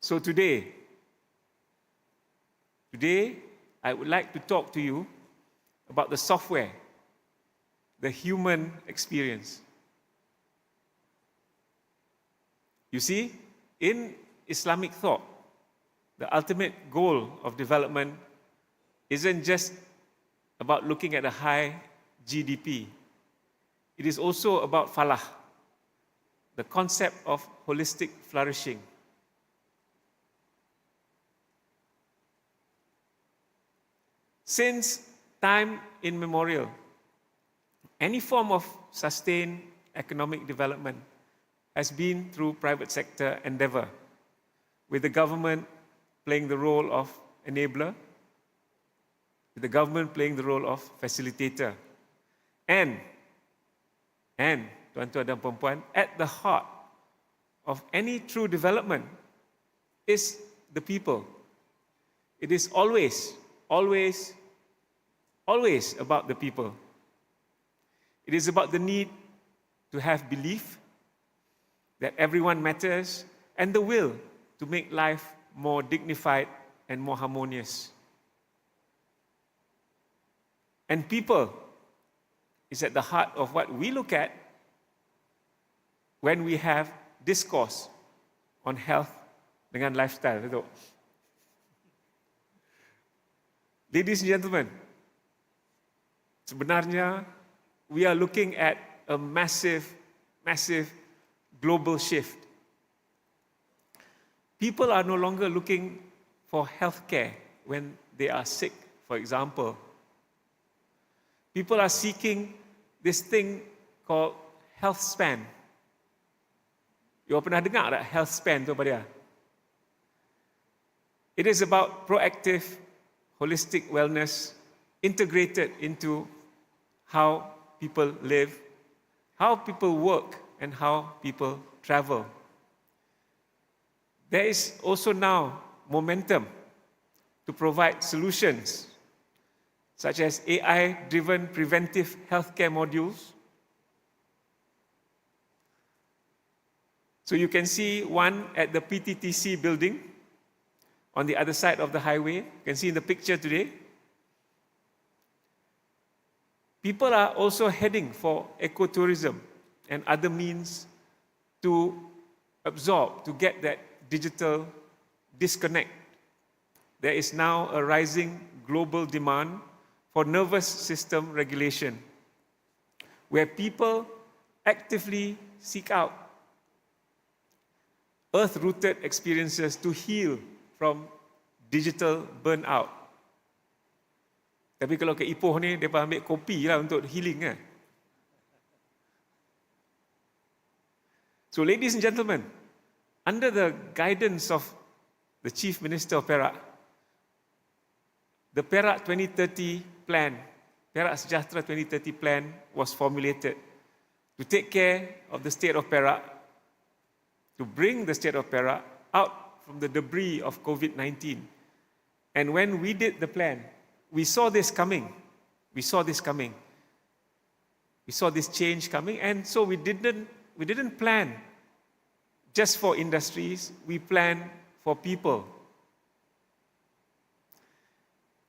So today, I would like to talk to you about the software, the human experience. You see, in Islamic thought, the ultimate goal of development isn't just about looking at a high GDP. It is also about falah, the concept of holistic flourishing. Since time immemorial, any form of sustained economic development has been through private sector endeavor, with the government playing the role of enabler, with the government playing the role of facilitator. And tuan-tuan dan puan-puan, at the heart of any true development is the people. It is always about the people. It is about the need to have belief that everyone matters and the will to make life more dignified and more harmonious. And people is at the heart of what we look at when we have discourse on health dengan lifestyle. Dato. Ladies and gentlemen, sebenarnya we are looking at a massive global shift. People are no longer looking for healthcare when they are sick, for example. People are seeking this thing called health span. You pernah dengar tak health span tu apa dia? It is about proactive, holistic wellness integrated into how people live, how people work, and how people travel. There is also now momentum to provide solutions such as AI-driven preventive healthcare modules. So you can see one at the PTTC building on the other side of the highway. You can see in the picture today. People are also heading for ecotourism and other means to absorb, to get that digital disconnect. There is now a rising global demand for nervous system regulation, where people actively seek out earth-rooted experiences to heal from digital burnout. Tapi kalau ke Ipoh ni, mereka ambil kopi lah untuk healing kan. So ladies and gentlemen, under the guidance of the Chief Minister of Perak, the Perak 2030 plan, Perak Sejahtera 2030 plan was formulated to take care of the state of Perak, to bring the state of Perak out from the debris of COVID-19. And when we did the plan, we saw this coming. We saw this coming. We saw this change coming, and so we didn't plan just for industries, we planned for people.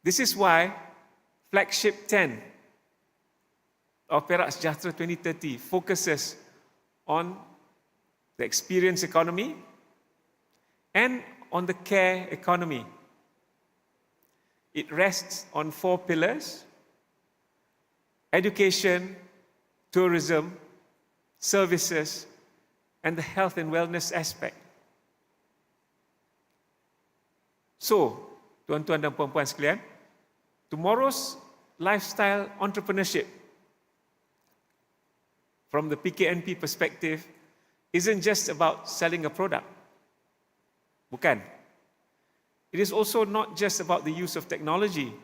This is why Flagship 10 of Perak Sejahtera 2030 focuses on the experience economy and on the care economy. It rests on 4 pillars: education, tourism, services, and the health and wellness aspect. So, tuan-tuan dan puan-puan sekalian, tomorrow's lifestyle entrepreneurship, from the PKNP perspective, isn't just about selling a product. Bukan. It is also not just about the use of technology.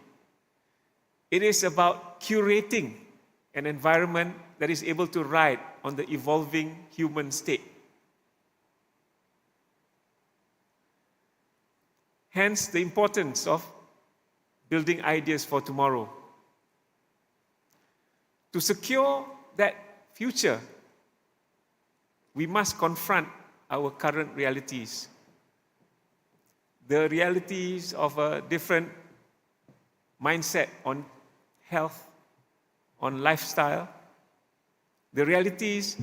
It is about curating an environment that is able to ride on the evolving human state. Hence, the importance of building ideas for tomorrow. To secure that future, we must confront our current realities. the realities of a different mindset on health, on lifestyle, the realities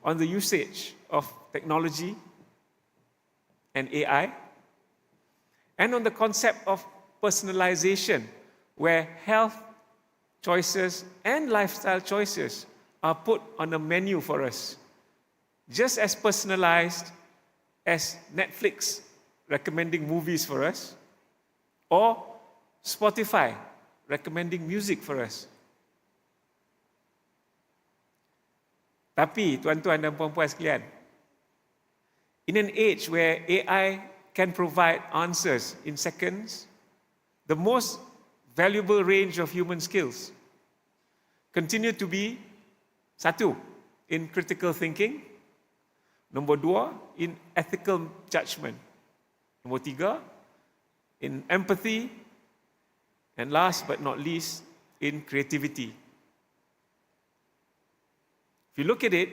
on the usage of technology and AI, and on the concept of personalization, where health choices and lifestyle choices are put on a menu for us, just as personalized as Netflix recommending movies for us, or Spotify recommending music for us. Tapi, tuan-tuan dan puan-puan sekalian, in an age where AI can provide answers in seconds, the most valuable range of human skills continue to be satu, in critical thinking, nombor dua, in ethical judgment, nombor tiga, in empathy, and last but not least, in creativity. If you look at it,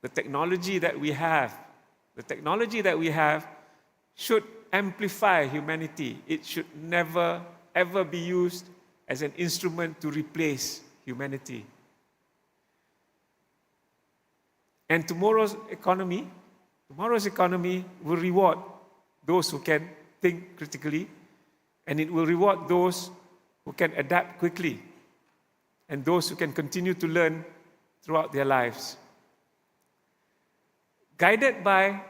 the technology that we have should amplify humanity. It should never, ever be used as an instrument to replace humanity. And tomorrow's economy will reward those who can think critically, and it will reward those who can adapt quickly, and those who can continue to learn throughout their lives. Guided by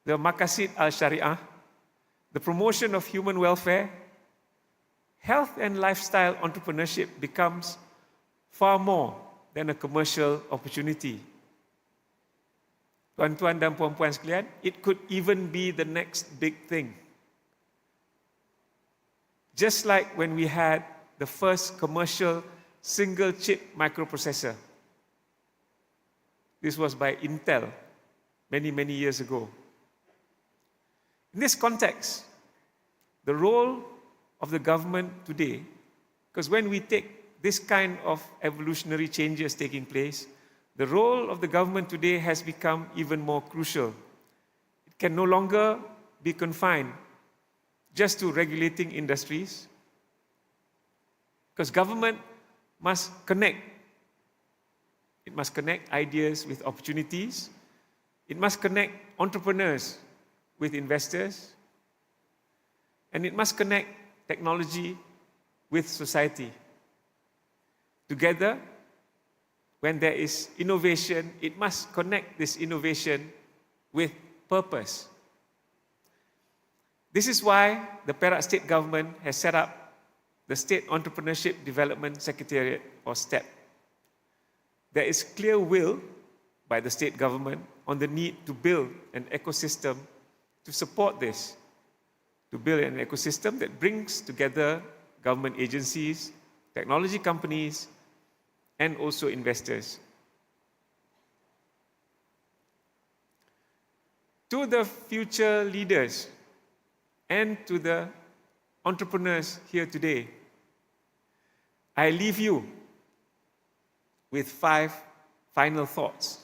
the Maqasid al-Shari'ah, the promotion of human welfare, health and lifestyle entrepreneurship becomes far more than a commercial opportunity. Tuan-tuan dan puan-puan sekalian, it could even be the next big thing. Just like when we had the first commercial single-chip microprocessor. This was by Intel many, many years ago. In this context, the role of the government today, because when we take this kind of evolutionary changes taking place, the role of the government today has become even more crucial. It can no longer be confined just to regulating industries, because government must connect. It must connect ideas with opportunities. It must connect entrepreneurs with investors. And it must connect technology with society. Together, when there is innovation, it must connect this innovation with purpose. This is why the Perak State Government has set up the State Entrepreneurship Development Secretariat, or STEP. There is clear will by the state government on the need to build an ecosystem to support this, to build an ecosystem that brings together government agencies, technology companies, and also investors. To the future leaders and to the entrepreneurs here today, I leave you with 5 final thoughts.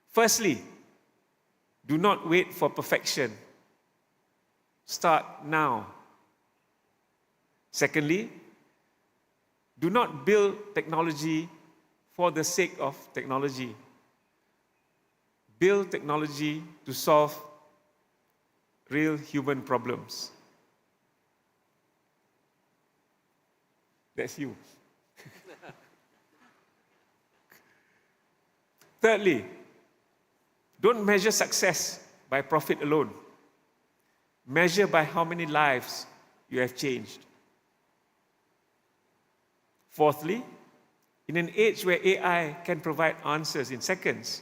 Firstly, do not wait for perfection. Start now. Secondly, do not build technology for the sake of technology. Build technology to solve real human problems. That's you. Thirdly, don't measure success by profit alone. Measure by how many lives you have changed. Fourthly, in an age where AI can provide answers in seconds,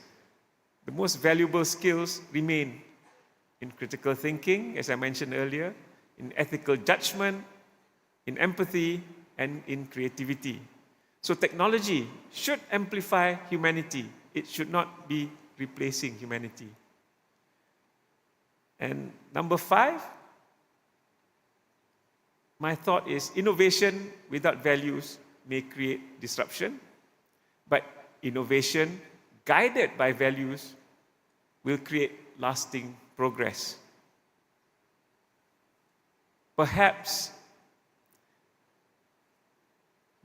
the most valuable skills remain in critical thinking, as I mentioned earlier, in ethical judgment, in empathy, and in creativity. So technology should amplify humanity. It should not be replacing humanity. And number 5, my thought is innovation without values may create disruption, but innovation guided by values will create lasting progress. Perhaps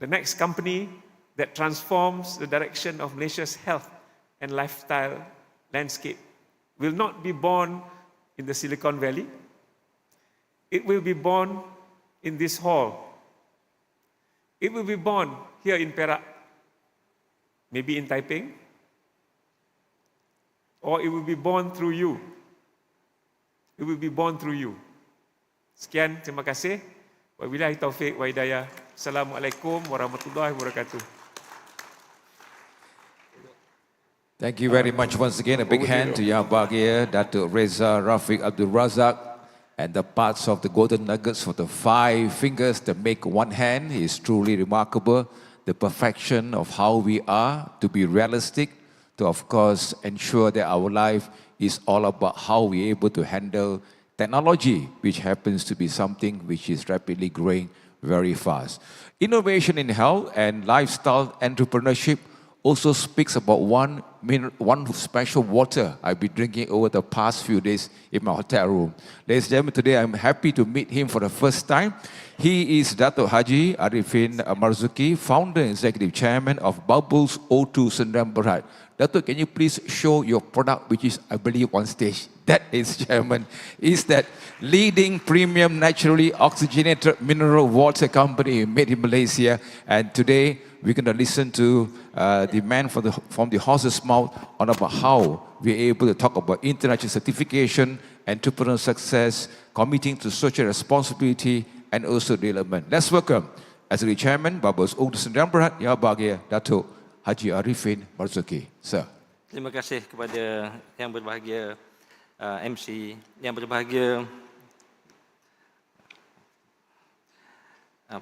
the next company that transforms the direction of Malaysia's health and lifestyle landscape will not be born in the Silicon Valley. It will be born in this hall. It will be born here in Perak, maybe in Taiping, or it will be born through you. It will be born through you. Sekian, terima kasih. Wabillahi taufiq wa hidayah. Assalamualaikum warahmatullahi wabarakatuh. Thank you very much once again. A big hand to Yang Bahagia, Datuk REDZA, RAFIQ, ABDUL RAZAK, and the parts of the golden nuggets for the 5 fingers that make one hand is truly remarkable. The perfection of how we are to be realistic, to of course ensure that our life is all about how we're able to handle technology, which happens to be something which is rapidly growing very fast. Innovation in health and lifestyle entrepreneurship also speaks about one special water I've been drinking over the past few days in my hotel room. Ladies and gentlemen, today I'm happy to meet him for the first time. He is Dato Haji ARIFIN MARZUKI, founder and executive chairman of Bubbles O2 Sdn Bhd. Dato, can you please show your product, which is, I believe, on stage? That is, Chairman, is that leading premium naturally oxygenated mineral water company made in Malaysia. And today, we're going to listen to the man from the horse's mouth on about how we're able to talk about international certification, entrepreneurial success, committing to social responsibility, and also development. Let's welcome, as the Chairman, Bubbles O2 Sdn Bhd, Yang Bahagia, Dato Haji ARIFIN MARZUKI. Sir. Terima kasih kepada yang berbahagia MC, yang berbahagia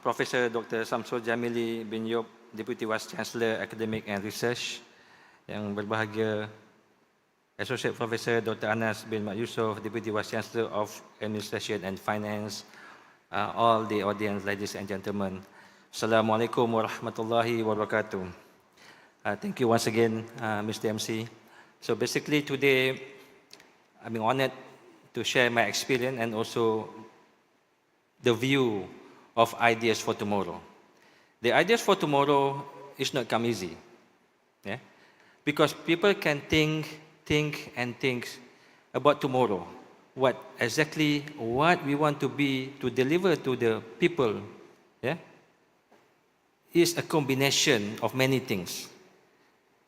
Profesor Dr. Samsul Jamili bin Yop, Deputy Vice Chancellor Academic and Research, yang berbahagia Associate Professor Dr. Anas bin Mak Yusof, Deputy Vice Chancellor of Administration and Finance, all the audience, ladies and gentlemen. Assalamualaikum warahmatullahi wabarakatuh. Thank you once again, Mr. MC. So basically today, I'm honored to share my experience and also the view of ideas for tomorrow. The ideas for tomorrow is not come easy, yeah? Because people can think about tomorrow. What we want to be, to deliver to the people, yeah, is a combination of many things.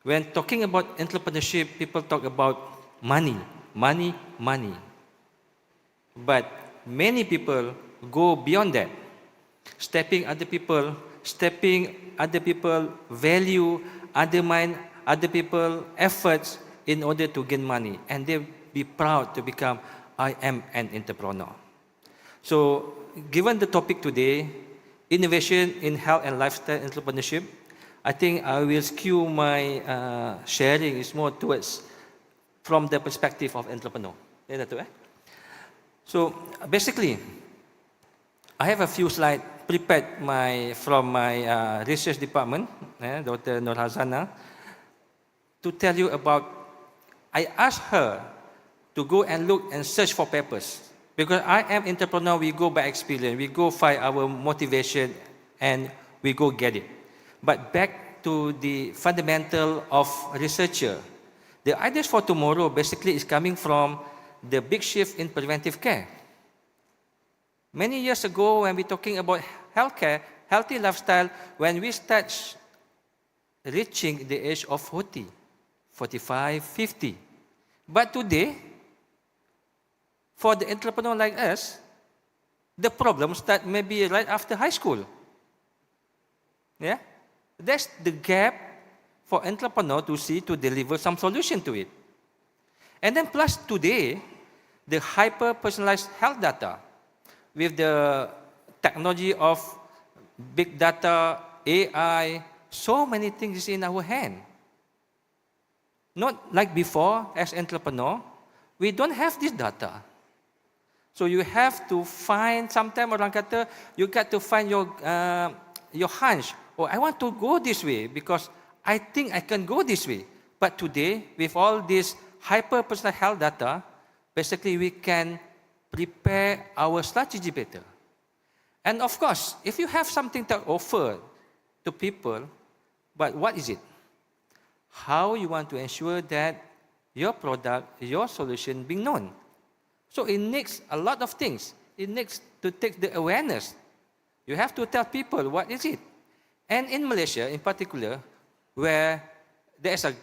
When talking about entrepreneurship, people talk about money. But many people go beyond that, stepping other people value, undermine other people efforts in order to gain money, and they be proud to become, I am an entrepreneur. So, given the topic today, innovation in health and lifestyle entrepreneurship, I think I will skew my sharing is more towards from the perspective of entrepreneur. Yeah, Dato, So basically, I have a few slides prepared from my research department, Dr. Nur Hazana, to tell you about. I asked her to go and look and search for papers, because I am entrepreneur. We go by experience, we go find our motivation, and we go get it. But back to the fundamental of researcher, the ideas for tomorrow basically is coming from the big shift in preventive care. Many years ago, when we're talking about healthcare, healthy lifestyle, when we start reaching the age of 40, 45, 50. But today, for the entrepreneur like us, the problem start maybe right after high school. Yeah? That's the gap for entrepreneur to see, to deliver some solution to it. And then plus today, the hyper-personalized health data with the technology of big data, AI, so many things is in our hand. Not like before, as entrepreneur, we don't have this data. So you have to find, sometime orang kata, you got to find your hunch. Oh, I want to go this way because I think I can go this way. But today, with all this hyper-personal health data, basically we can prepare our strategy better. And of course, if you have something to offer to people, but what is it? How you want to ensure that your product, your solution being known? So it needs a lot of things. It needs to take the awareness. You have to tell people what is it. And in Malaysia, in particular, where there is a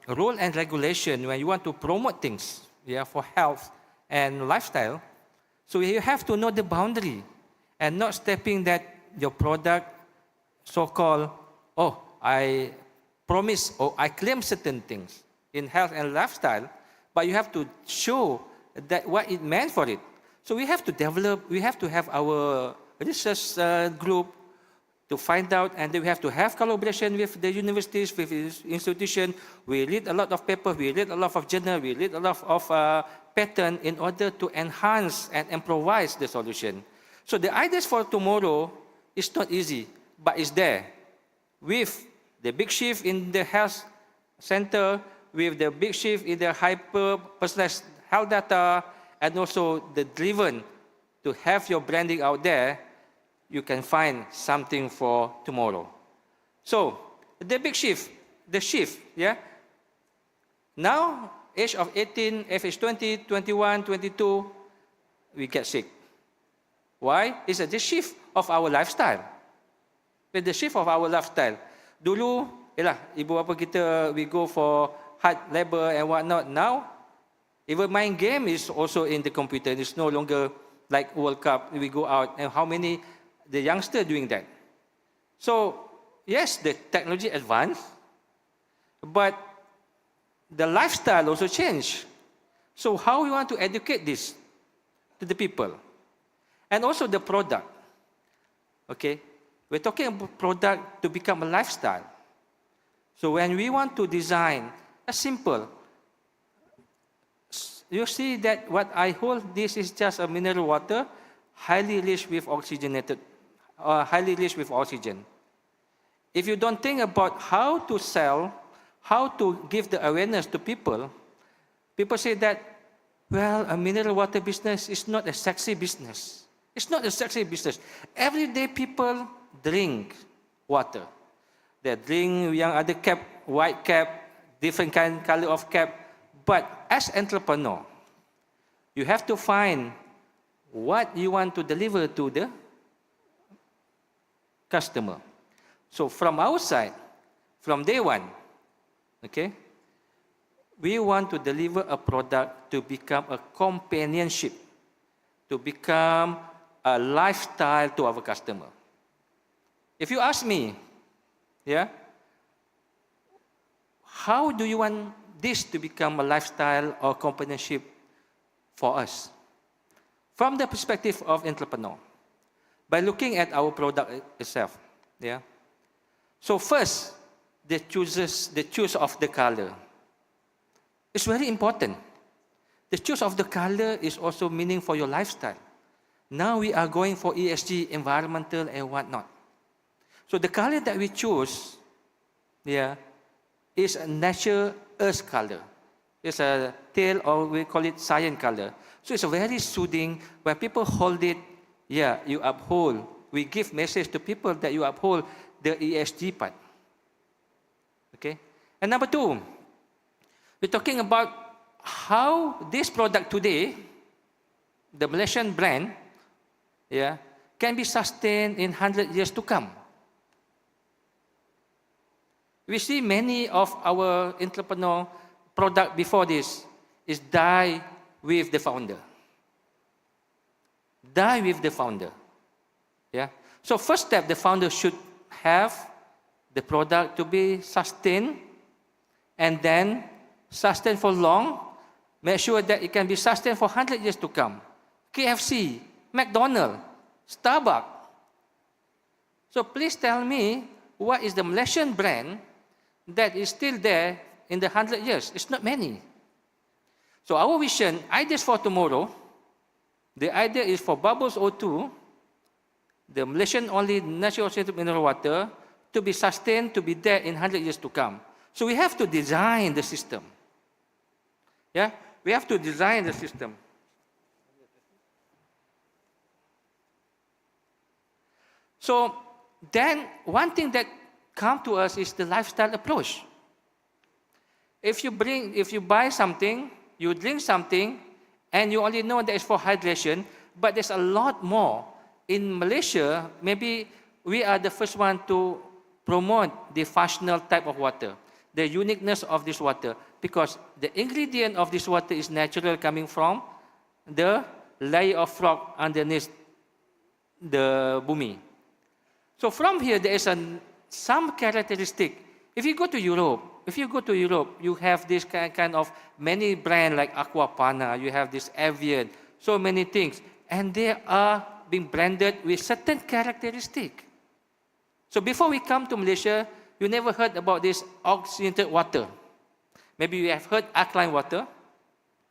rule and regulation when you want to promote things, for health and lifestyle, so you have to know the boundary and not stepping that your product, so-called, I promise or I claim certain things in health and lifestyle, but you have to show that what it meant for it. So we have to develop, we have to have our research group to find out, and then we have to have collaboration with the universities, with institutions. We read a lot of papers, we read a lot of journals, we read a lot of patents in order to enhance and improvise the solution. So the ideas for tomorrow is not easy, but it's there. With the big shift in the health center, with the big shift in the hyper-personalized health data, and also the driven to have your branding out there, you can find something for tomorrow. So, the big shift, the shift, Now, age of 18, age 20, 21, 22, we get sick. Why? It's the shift of our lifestyle. With the shift of our lifestyle. Dulu, ibu bapa kita, we go for hard labor and whatnot. Now, even mind game is also in the computer. It's no longer like World Cup, we go out, and how many the youngsters doing that. So, yes, the technology advanced, but the lifestyle also changed. So how we want to educate this to the people? And also the product. Okay, we're talking about product to become a lifestyle. So when we want to design a simple, you see that what I hold, this is just a mineral water, highly rich with oxygenated, highly rich with oxygen. If you don't think about how to sell, how to give the awareness to people, people say that, well, a mineral water business is not a sexy business. It's not a sexy business. Everyday people drink water. They drink young other cap, white cap, different color of cap. But as entrepreneur, you have to find what you want to deliver to the customer. So from our side, from day one, okay, we want to deliver a product to become a companionship, to become a lifestyle to our customer. If you ask me, how do you want this to become a lifestyle or companionship for us? From the perspective of entrepreneur, by looking at our product itself, So first, the choice of the color. It's very important. The choice of the color is also meaning for your lifestyle. Now we are going for ESG, environmental and whatnot. So the color that we choose, is a natural earth color. It's a tail, or we call it cyan color. So it's a very soothing. When people hold it, you uphold. We give message to people that you uphold the ESG part. Okay? And number two, we're talking about how this product today, the Malaysian brand, can be sustained in 100 years to come. We see many of our entrepreneur product before this is die with the founder. Die with the founder. So first step, the founder should have the product to be sustained, and then sustained for long, make sure that it can be sustained for 100 years to come. KFC, McDonald's, Starbucks. So please tell me, what is the Malaysian brand that is still there in the 100 years? It's not many. So our vision, ideas for tomorrow, the idea is for Bubbles O2, the Malaysian-only natural oxygenated mineral water, to be sustained, to be there in 100 years to come. So we have to design the system. we have to design the system. So then one thing that comes to us is the lifestyle approach. If you buy something, you drink something, and you only know that it's for hydration, but there's a lot more. In Malaysia, maybe we are the first one to promote the functional type of water, the uniqueness of this water, because the ingredient of this water is natural, coming from the layer of rock underneath the bumi. So from here, there is some characteristic. If you go to Europe, you have this kind of many brands like Aquapana, you have this Evian, so many things, and they are being branded with certain characteristic. So before we come to Malaysia, you never heard about this oxygenated water. Maybe you have heard alkaline water.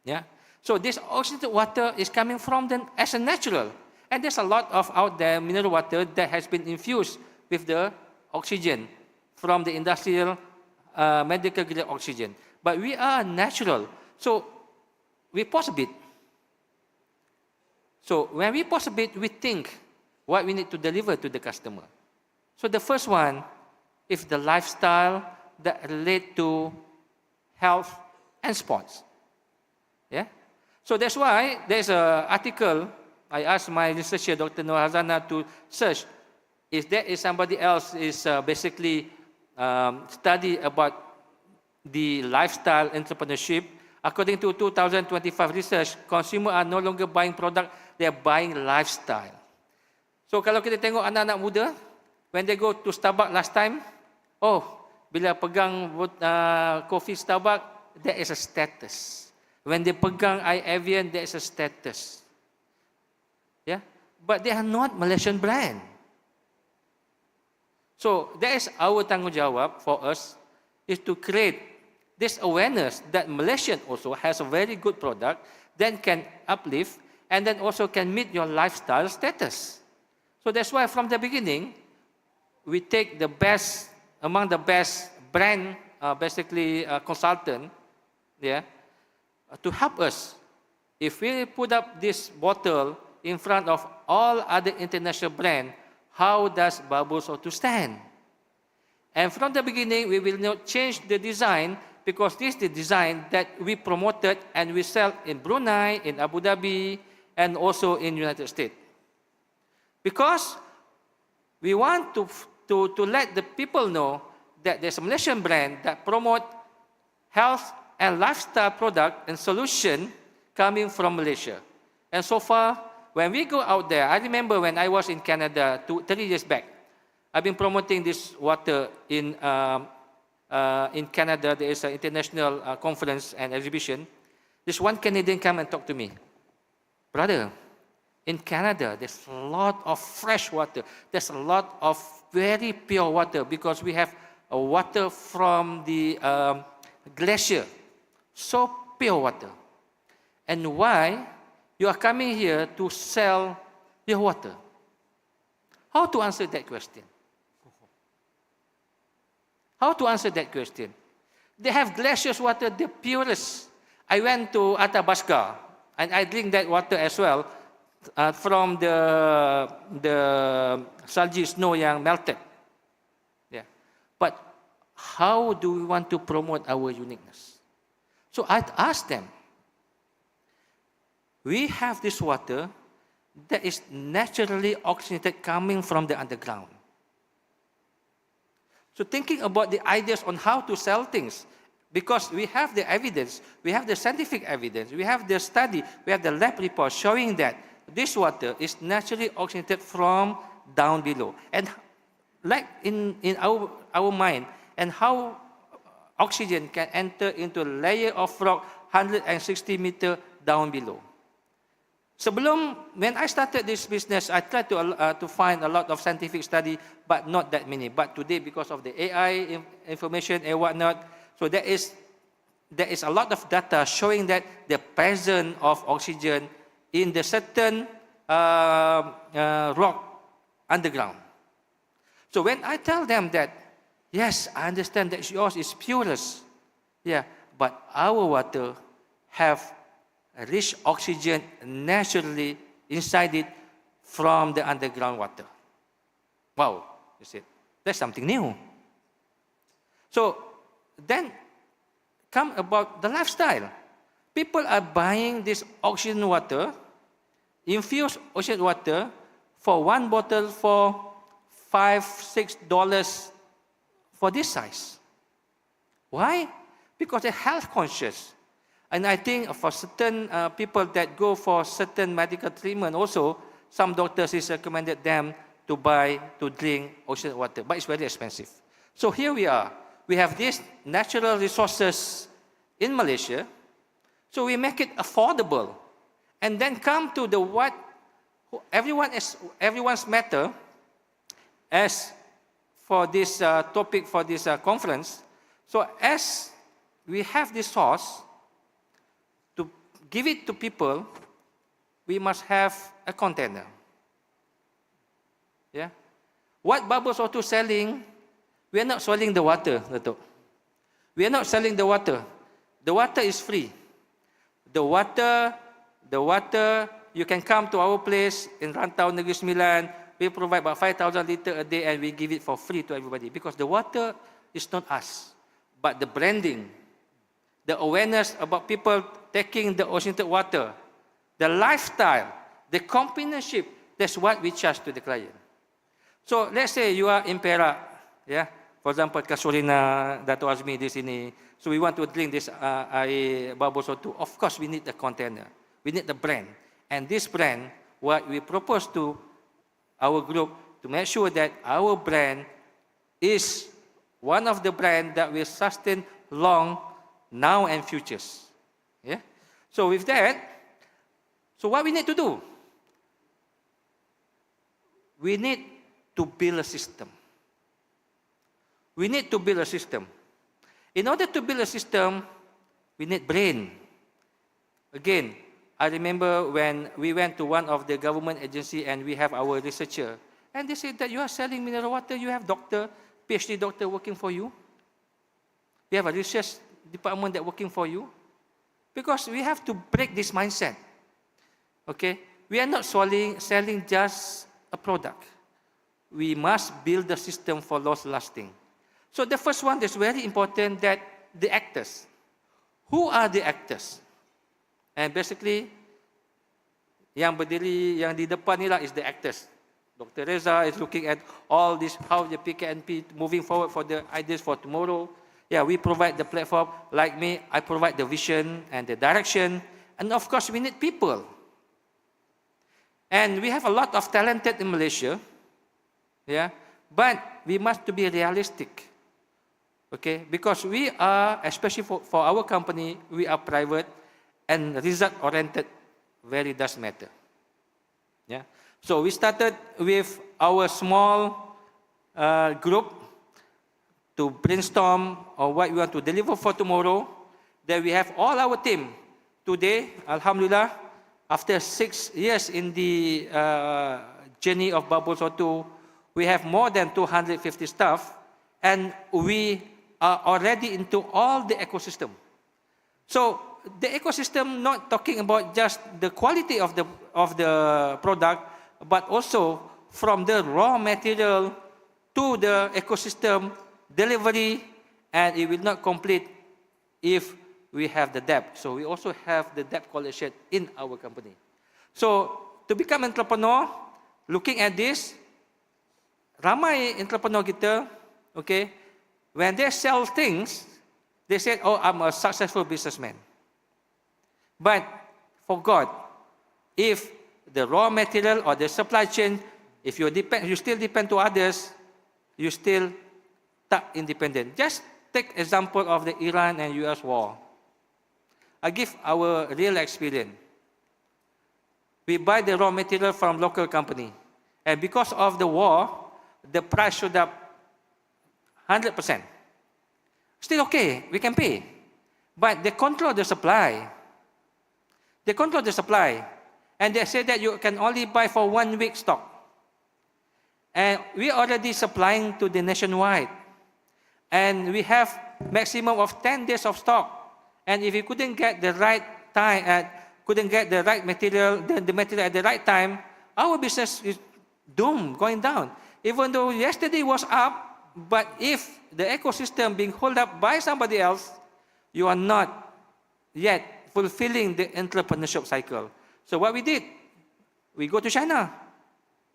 Yeah. So this oxygenated water is coming from them as a natural. And there's a lot of out there mineral water that has been infused with the oxygen from the industrial medical grade oxygen. But we are natural. So we pause a bit. So when we pause a bit, we think what we need to deliver to the customer. So the first one is the lifestyle that relate to health and sports. Yeah? So that's why there's an article, I asked my researcher, Dr. Noor Hazana, to search if there is somebody else is basically study about the lifestyle entrepreneurship. According to 2025 research, consumers are no longer buying product, they are buying lifestyle. So kalau kita tengok anak-anak muda, when they go to Starbucks last time, bila pegang coffee Starbucks, there is a status. When they pegang Evian, there is a status. Yeah, but they are not Malaysian brand. So that is our tanggungjawab for us, is to create this awareness that Malaysian also has a very good product, then can uplift, and then also can meet your lifestyle status. So that's why from the beginning, we take the best, among the best brand, consultant, yeah, to help us. If we put up this bottle in front of all other international brands, how does Bubbles ought to stand? And from the beginning, we will not change the design, because this is the design that we promoted and we sell in Brunei, in Abu Dhabi, and also in United States. Because we want to let the people know that there's a Malaysian brand that promote health and lifestyle product and solution coming from Malaysia. And so far, when we go out there, I remember when I was in Canada 30 years back, I've been promoting this water in Canada. There is an international conference and exhibition. This one Canadian come and talk to me. Brother, in Canada, there's a lot of fresh water. There's a lot of very pure water, because we have water from the glacier. So pure water. And why you are coming here to sell your water? How to answer that question? How to answer that question? They have glacier water, the purest. I went to Athabasca, and I drink that water as well, from the salji snow yang melted. Yeah. But how do we want to promote our uniqueness? So I asked them, we have this water that is naturally oxygenated coming from the underground. So thinking about the ideas on how to sell things, because we have the evidence, we have the scientific evidence, we have the study, we have the lab report showing that this water is naturally oxygenated from down below. And like in our mind, and how oxygen can enter into a layer of rock 160 meters down below. When I started this business, I tried to find a lot of scientific study, but not that many. But today, because of the AI information and whatnot, so there is a lot of data showing that the presence of oxygen in the certain rock underground. So when I tell them that, yes, I understand that yours is purest, yeah, but our water have rich oxygen naturally inside it from the underground water. Wow, you see, that's something new. So then come about the lifestyle. People are buying this oxygen water, infused oxygen water, for one bottle for $5-6 for this size. Why? Because they're health conscious. And I think for certain people that go for certain medical treatment also, some doctors is recommended them to drink ocean water, but it's very expensive. So here we are. We have these natural resources in Malaysia, so we make it affordable. And then come to the what everyone's matter as for this topic for this conference. So as we have this source, to give it to people, we must have a container. Yeah? What Bubble Soto selling, we are not selling the water, Dato. We are not selling the water. The water is free. The water, you can come to our place in Rantau Negeri Sembilan. We provide about 5,000 liters a day and we give it for free to everybody. Because the water is not us, but the branding, the awareness about people taking the oceanic water, the lifestyle, the companionship, that's what we charge to the client. So let's say you are in Perak, yeah? For example, Kasurina, Dato Azmi di sini. So we want to drink this air Bubble Soto. Of course, we need the container. We need the brand. And this brand, what we propose to our group, to make sure that our brand is one of the brands that will sustain long, now and futures. Yeah? So with that, so what we need to do? We need to build a system. We need to build a system. In order to build a system, we need brain. Again, I remember when we went to one of the government agency and we have our researcher, and they said that you are selling mineral water, you have doctor, PhD doctor working for you. We have a research department that working for you. Because we have to break this mindset. Okay? We are not selling just a product. We must build the system for loss lasting. So the first one is very important, that the actors. Who are the actors? And basically, yang berdiri, yang di depan ni lah is the actors. Dr. Reza is looking at all this, how the PKNP moving forward for the ideas for tomorrow. Yeah, we provide the platform. Like me, I provide the vision and the direction. And of course, we need people. And we have a lot of talented in Malaysia. Yeah, but we must to be realistic. Okay, because we are, especially for our company, we are private and result-oriented very does matter. Yeah, so we started with our small group to brainstorm on what we want to deliver for tomorrow. Then we have all our team. Today, Alhamdulillah, after 6 years in the journey of Bubble Soto, we have more than 250 staff, and we are already into all the ecosystem. So the ecosystem, not talking about just the quality of the product, but also from the raw material to the ecosystem delivery, and it will not complete if we have the debt. So we also have the debt collection in our company. So to become entrepreneur, looking at this, ramai entrepreneur kita, okay, when they sell things, they say, oh, I'm a successful businessman. But for God, if the raw material or the supply chain, if you still depend to others, you still not independent. Just take example of the Iran and US war. I give our real experience. We buy the raw material from local company. And because of the war, the price shoot up 100%. Still okay, we can pay. But they control the supply. They control the supply. And they say that you can only buy for 1 week stock. And we are already supplying to the nationwide. And we have maximum of 10 days of stock. And if you couldn't get the right time, couldn't get the right material, the material at the right time, our business is doomed, going down. Even though yesterday was up, but if the ecosystem being held up by somebody else, you are not yet fulfilling the entrepreneurship cycle. So what we did, we go to China,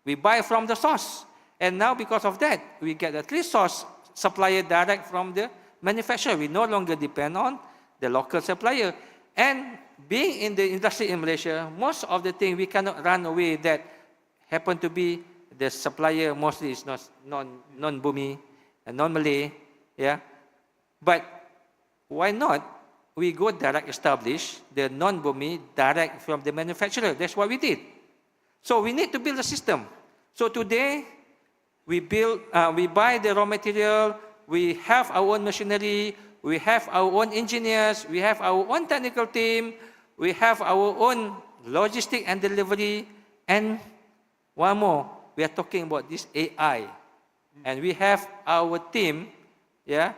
we buy from the source, and now because of that, we get a three source supplier direct from the manufacturer. We no longer depend on the local supplier. And being in the industry in Malaysia, most of the things we cannot run away that happen to be the supplier mostly is not non-Bumi and non-Malay, yeah. But why not? We go direct establish the non-Bumi direct from the manufacturer. That's what we did. So we need to build a system. So today, we buy the raw material, we have our own machinery, we have our own engineers, we have our own technical team, we have our own logistic and delivery, and one more, we are talking about this AI. And we have our team, yeah,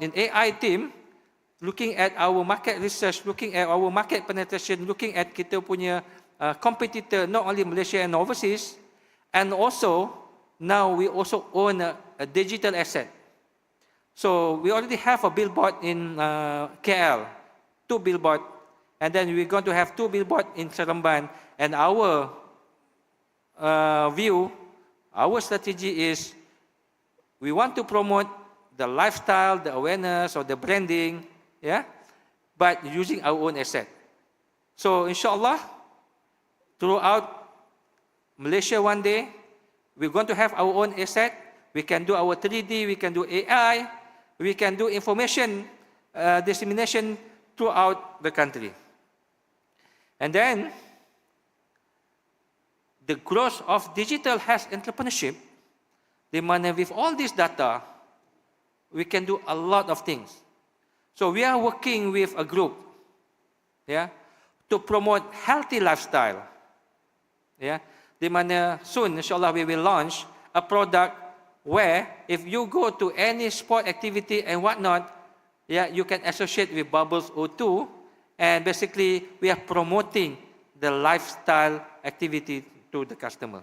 in AI team, looking at our market research, looking at our market penetration, looking at kita punya competitor, not only Malaysia and overseas, and also, now we also own a digital asset. So we already have a billboard in KL, 2 billboards, and then we're going to have 2 billboards in Seremban. And our view, our strategy is, we want to promote the lifestyle, the awareness, or the branding, yeah, but using our own asset. So inshallah, throughout Malaysia one day, we're going to have our own asset. We can do our 3D, we can do AI, we can do information dissemination throughout the country. And then, the growth of digital health entrepreneurship, the money with all this data, we can do a lot of things. So we are working with a group, yeah, to promote healthy lifestyle. Yeah, di mana soon, inshallah, we will launch a product where if you go to any sport activity and whatnot, yeah, you can associate with Bubbles O2, and basically we are promoting the lifestyle activity to the customer.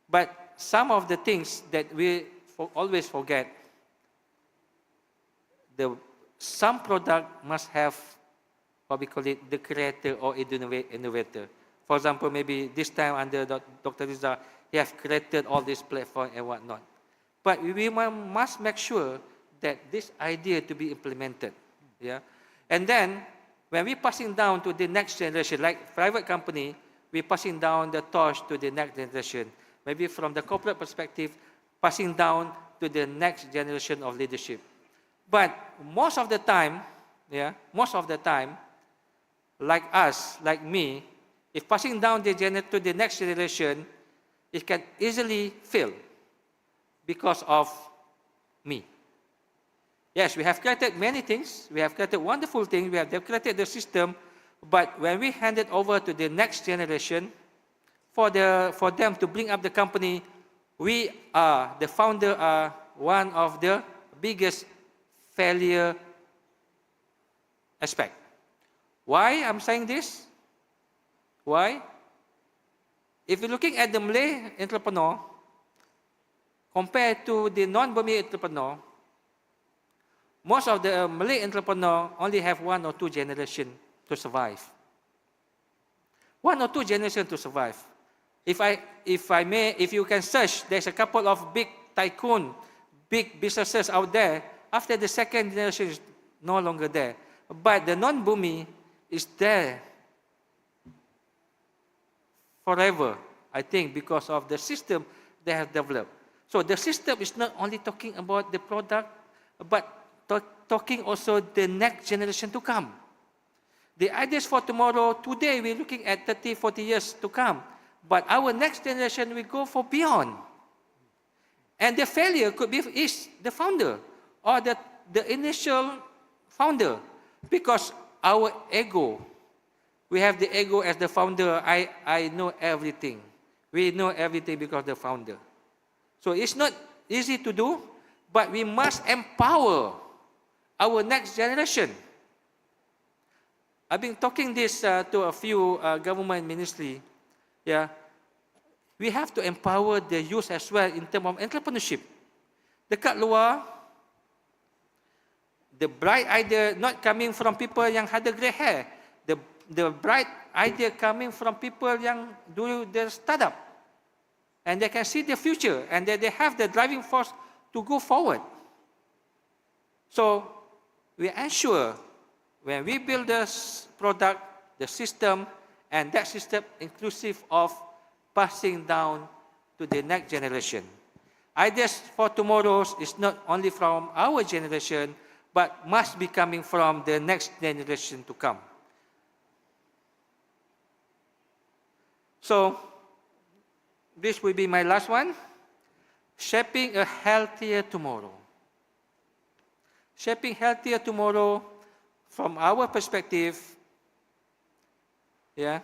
But some of the things that we always forget, some product must have what we call it, the creator or innovator. For example, maybe this time under Dr. Ridza, he has created all this platform and whatnot. But we must make sure that this idea to be implemented. Yeah? And then, when we're passing down to the next generation, like private company, we're passing down the torch to the next generation. Maybe from the corporate perspective, passing down to the next generation of leadership. But most of the time, yeah, most of the time, like us, like me, if passing down to the next generation, it can easily fail because of me. Yes, we have created many things. We have created wonderful things. We have created the system. But when we hand it over to the next generation, for them to bring up the company, we are, the founder are one of the biggest failure aspect. Why I'm saying this? Why? If you're looking at the Malay entrepreneur, compared to the non-Burmese entrepreneur, most of the Malay entrepreneur only have 1 or 2 generations to survive. 1 or 2 generations to survive. If you can search, there's a couple of big tycoon, big businesses out there. After the second generation is no longer there. But the non-Bumi is there forever, I think, because of the system they have developed. So the system is not only talking about the product, but talking also the next generation to come. The ideas for tomorrow, today we're looking at 30, 40 years to come. But our next generation will go for beyond. And the failure could be is the founder or the initial founder. Because our ego, we have the ego as the founder, I know everything. We know everything because of the founder. So it's not easy to do, but we must empower our next generation. I've been talking this to a few government ministry. Yeah, we have to empower the youth as well in terms of entrepreneurship. Dekat luar, the bright idea not coming from people yang ada grey hair. The bright idea coming from people yang do the startup. And they can see the future and they have the driving force to go forward. So we ensure when we build this product, the system, and that system inclusive of passing down to the next generation. Ideas for tomorrow is not only from our generation, but must be coming from the next generation to come. So, this will be my last one. Shaping a healthier tomorrow. Shaping healthier tomorrow from our perspective, yeah,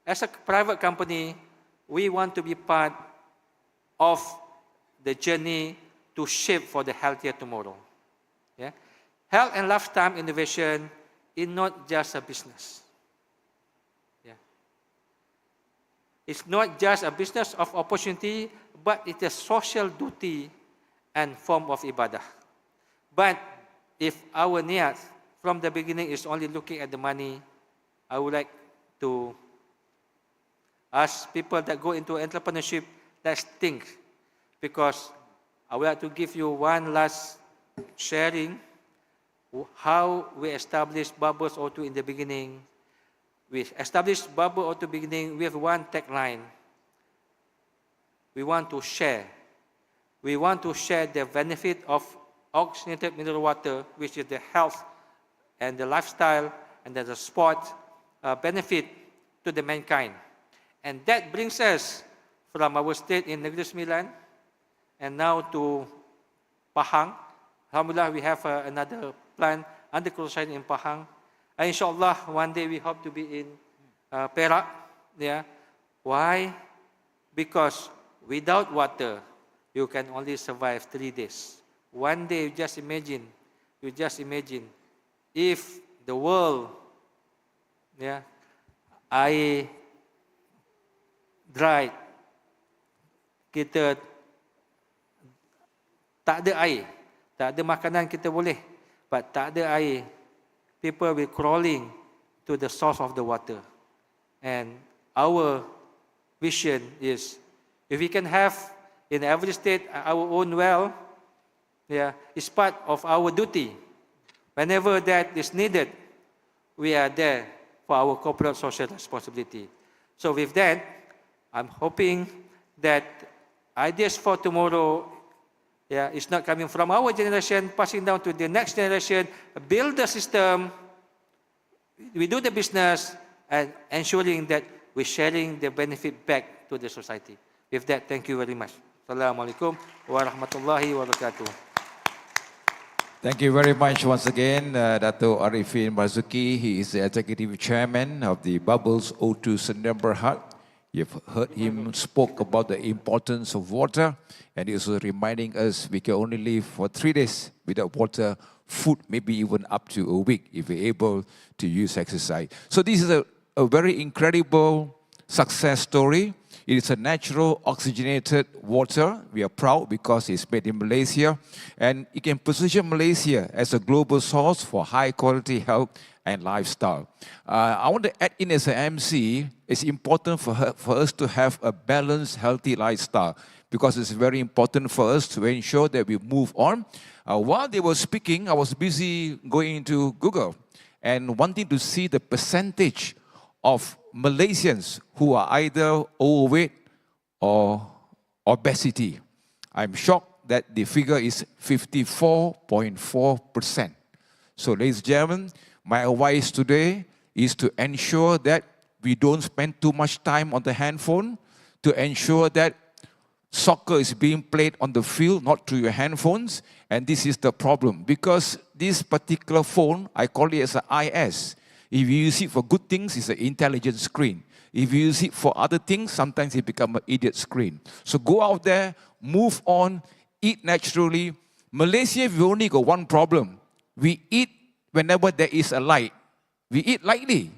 as a private company, we want to be part of the journey to shape for the healthier tomorrow. Yeah? Health and lifestyle innovation is not just a business. Yeah. It's not just a business of opportunity, but it's a social duty and form of ibadah. But if our niyat from the beginning is only looking at the money, I would like to ask people that go into entrepreneurship, let's think. Because I would like to give you one last sharing how we established Bubbles O2 in the beginning. We established Bubble O2 beginning with one tagline. We want to share. We want to share the benefit of oxygenated mineral water, which is the health and the lifestyle and the sport benefit to the mankind. And that brings us from our state in Negeri Sembilan and now to Pahang. Alhamdulillah, we have another plant under construction in Pahang. And inshallah, one day we hope to be in Perak. Yeah. Why? Because without water, you can only survive 3 days. One day, you just imagine if the world, yeah, air dry, kita tak ada air, tak ada makanan kita boleh, but tak ada air, people will crawling to the source of the water. And our vision is, if we can have in every state our own well, yeah, it's part of our duty. Whenever that is needed, we are there for our corporate social responsibility. So with that, I'm hoping that ideas for tomorrow, yeah, is not coming from our generation, passing down to the next generation, build the system, we do the business, and ensuring that we're sharing the benefit back to the society. With that, thank you very much. Assalamualaikum warahmatullahi wabarakatuh. Thank you very much once again, Dato ARIFIN MARZUKI. He is the Executive Chairman of the Bubbles O2 September Hut. You've heard him spoke about the importance of water, and he was reminding us we can only live for 3 days without water, food, maybe even up to a week if we're able to use exercise. So this is a very incredible success story. It is a natural oxygenated water. We are proud because it's made in Malaysia, and it can position Malaysia as a global source for high quality health and lifestyle. I want to add in as an MC, it's important for us to have a balanced, healthy lifestyle because it's very important for us to ensure that we move on. While they were speaking, I was busy going into Google and wanting to see the percentage of Malaysians who are either overweight or obesity. I'm shocked that the figure is 54.4%. So, ladies and gentlemen, my advice today is to ensure that we don't spend too much time on the handphone, to ensure that soccer is being played on the field, not through your handphones. And this is the problem because this particular phone, I call it as an IS. If you use it for good things, it's an intelligent screen. If you use it for other things, sometimes it becomes an idiot screen. So go out there, move on, eat naturally. Malaysia, we only got one problem. We eat whenever there is a light. We eat lightly.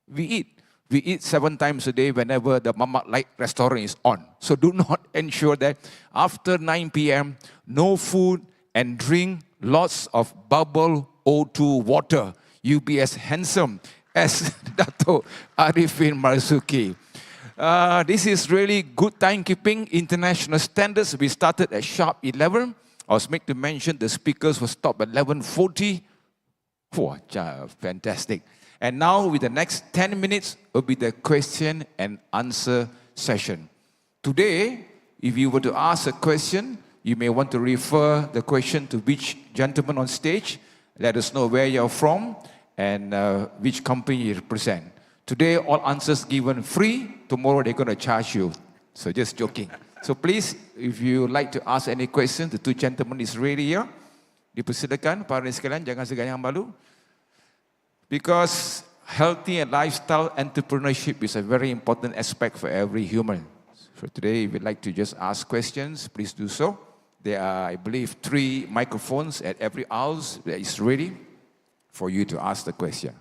We eat 7 times a day whenever the Mamak Light restaurant is on. So do not ensure that after 9 p.m., no food and drink lots of bubble O2 water. You be as handsome as Dato ARIFIN MARZUKI. This is really good timekeeping, international standards. We started at sharp 11. I was made to mention the speakers will stop at 11:40. Oh, fantastic. And now with the next 10 minutes will be the question and answer session. Today, if you were to ask a question, you may want to refer the question to which gentleman on stage. Let us know where you're from and which company you represent. Today, all answers given free. Tomorrow, they're going to charge you. So just joking. So please, if you like to ask any question, the two gentlemen is ready here. Dipersilakan, para sekalian, jangan segan yang malu. Because healthy and lifestyle entrepreneurship is a very important aspect for every human. So today, if you'd like to just ask questions, please do so. There are, I believe, 3 microphones at every house that is ready for you to ask the question.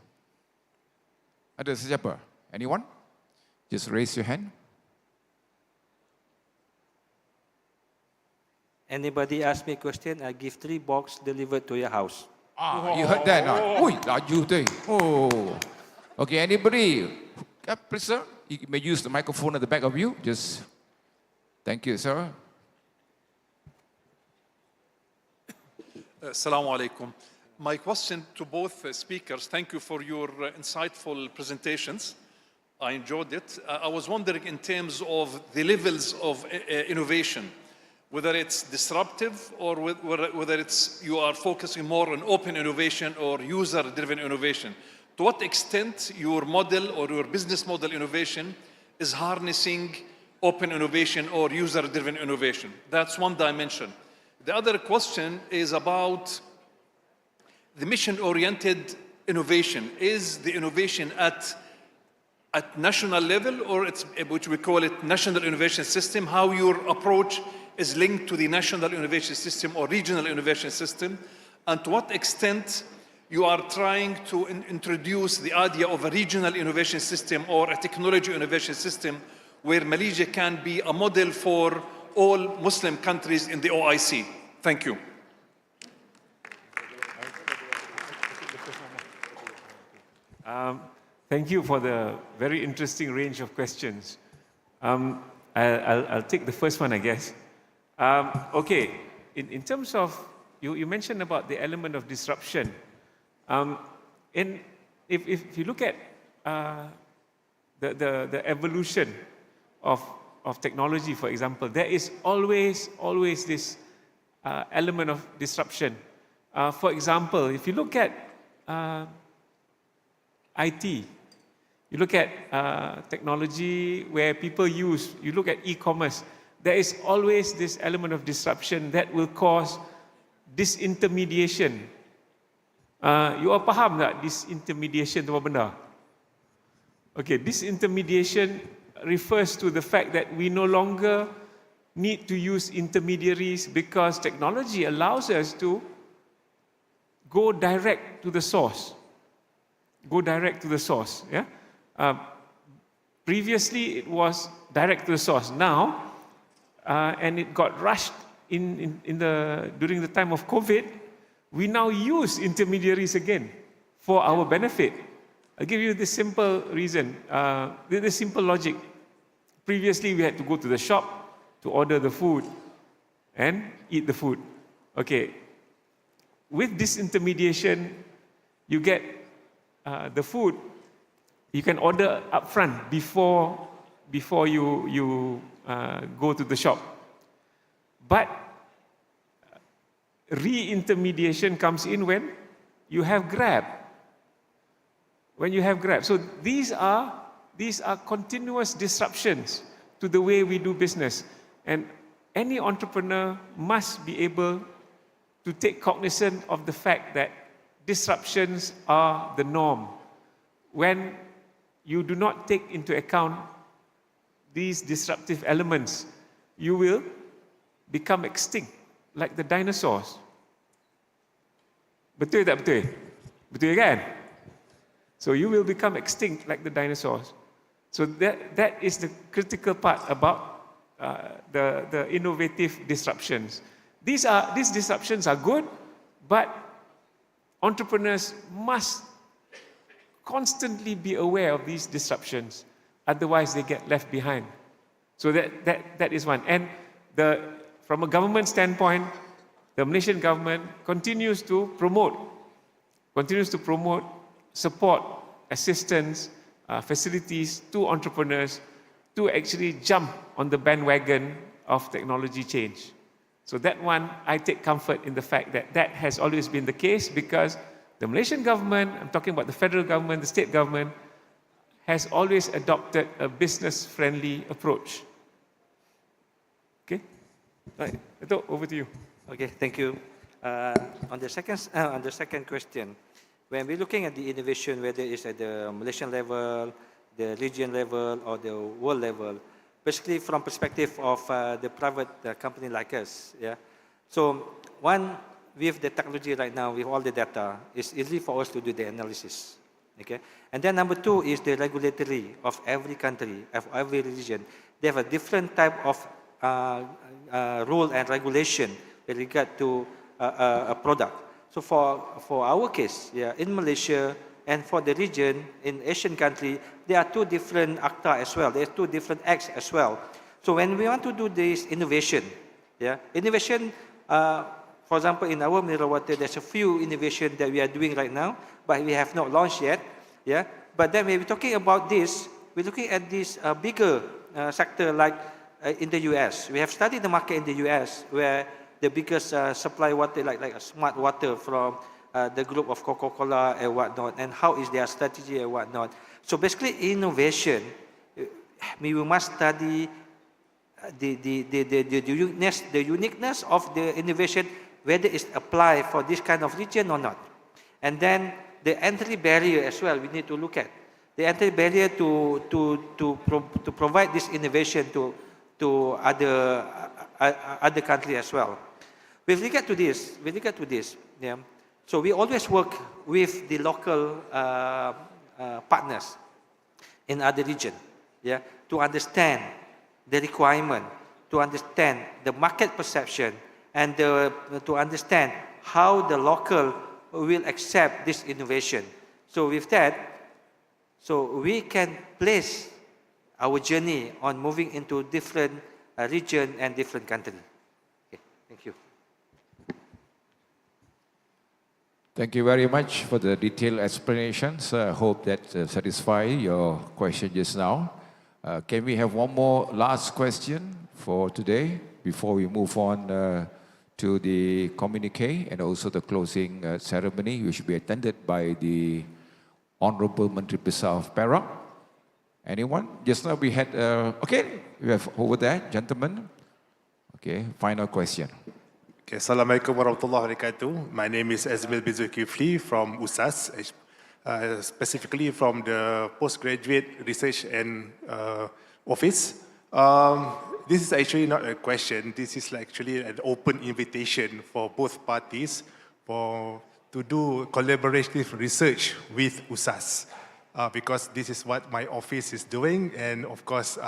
Ada siapa? Anyone? Just raise your hand. Anybody ask me a question, I give 3 box delivered to your house. You heard that? Oi, laju tu. Oh. Okay, anybody? Please, sir. You may use the microphone at the back of you. Just, thank you, sir. Assalamu alaikum. My question to both speakers, thank you for your insightful presentations. I enjoyed it. I was wondering in terms of the levels of innovation, whether it's disruptive or whether it's you are focusing more on open innovation or user-driven innovation. To what extent your model or your business model innovation is harnessing open innovation or user-driven innovation? That's one dimension. The other question is about the mission-oriented innovation. Is the innovation at national level, or it's, which we call it national innovation system, how your approach is linked to the national innovation system or regional innovation system, and to what extent you are trying to introduce the idea of a regional innovation system or a technology innovation system where Malaysia can be a model for all Muslim countries in the OIC. Thank you. Thank you for the very interesting range of questions. I'll take the first one, I guess. Okay, in terms of, you mentioned about the element of disruption. If you look at the evolution of technology, for example, there is always this element of disruption. For example, if you look at IT, you look at technology where people use, you look at e-commerce, there is always this element of disruption that will cause disintermediation. You all faham tak disintermediation tu apa benda? Okay, disintermediation refers to the fact that we no longer need to use intermediaries because technology allows us to go direct to the source. Go direct to the source. Yeah? Previously, it was direct to the source. Now, and it got rushed during the time of COVID, we now use intermediaries again for our benefit. I'll give you this simple reason, this simple logic. Previously, we had to go to the shop to order the food and eat the food. Okay, with disintermediation, you get the food, you can order upfront before you go to the shop. But re-intermediation comes in when you have Grab. When you have Grab. So these are continuous disruptions to the way we do business. And any entrepreneur must be able to take cognizance of the fact that disruptions are the norm. When you do not take into account these disruptive elements, you will become extinct, like the dinosaurs. Betul tak betul? Betul kan? So you will become extinct like the dinosaurs. So that is the critical part about the innovative disruptions. These disruptions are good, but entrepreneurs must constantly be aware of these disruptions, otherwise they get left behind. So that is one. And from a government standpoint, the Malaysian government continues to promote support, assistance, facilities to entrepreneurs to actually jump on the bandwagon of technology change. So that one, I take comfort in the fact that has always been the case, because the Malaysian government, I'm talking about the federal government, the state government, has always adopted a business-friendly approach. Okay? Right, Dato, over to you. Okay, thank you. On the second question, when we're looking at the innovation, whether it's at the Malaysian level, the region level, or the world level, basically from perspective of the private company like us, yeah. So one, with the technology right now, with all the data, it's easy for us to do the analysis, okay? And then number two is the regulatory of every country, of every region. They have a different type of rule and regulation with regard to a product. So for our case, yeah, in Malaysia and for the region, in Asian country, there are two different ACTA as well. There are two different acts as well. So when we want to do this innovation, yeah, innovation, for example, in our mineral water, there's a few innovations that we are doing right now, but we have not launched yet, yeah. But then when we're talking about this, we're looking at this bigger sector like in the US. We have studied the market in the US, where the biggest supply water, like a smart water from the group of Coca-Cola and whatnot, and how is their strategy and whatnot. So basically, innovation, we must study the uniqueness of the innovation, whether it's applied for this kind of region or not. And then the entry barrier as well, we need to look at. The entry barrier to provide this innovation to other countries as well. With regard to this, yeah, so we always work with the local partners in other region, yeah, to understand the requirement, to understand the market perception, and to understand how the local will accept this innovation. So with that, so we can place our journey on moving into different region and different country. Okay, thank you. Thank you very much for the detailed explanations. I hope that satisfies your question just now. Can we have one more last question for today before we move on to the communique and also the closing ceremony, which will be attended by the Honorable Menteri Besar of Perak? Anyone? Just now we had, okay, we have over there, gentlemen. Okay, final question. Okay, Assalamualaikum warahmatullahi wabarakatuh. My name is Azmil bin Zulkifli from USAS, specifically from the Postgraduate Research and Office. This is actually not a question. This is actually an open invitation for both parties to do collaborative research with USAS. Because this is what my office is doing, and of course,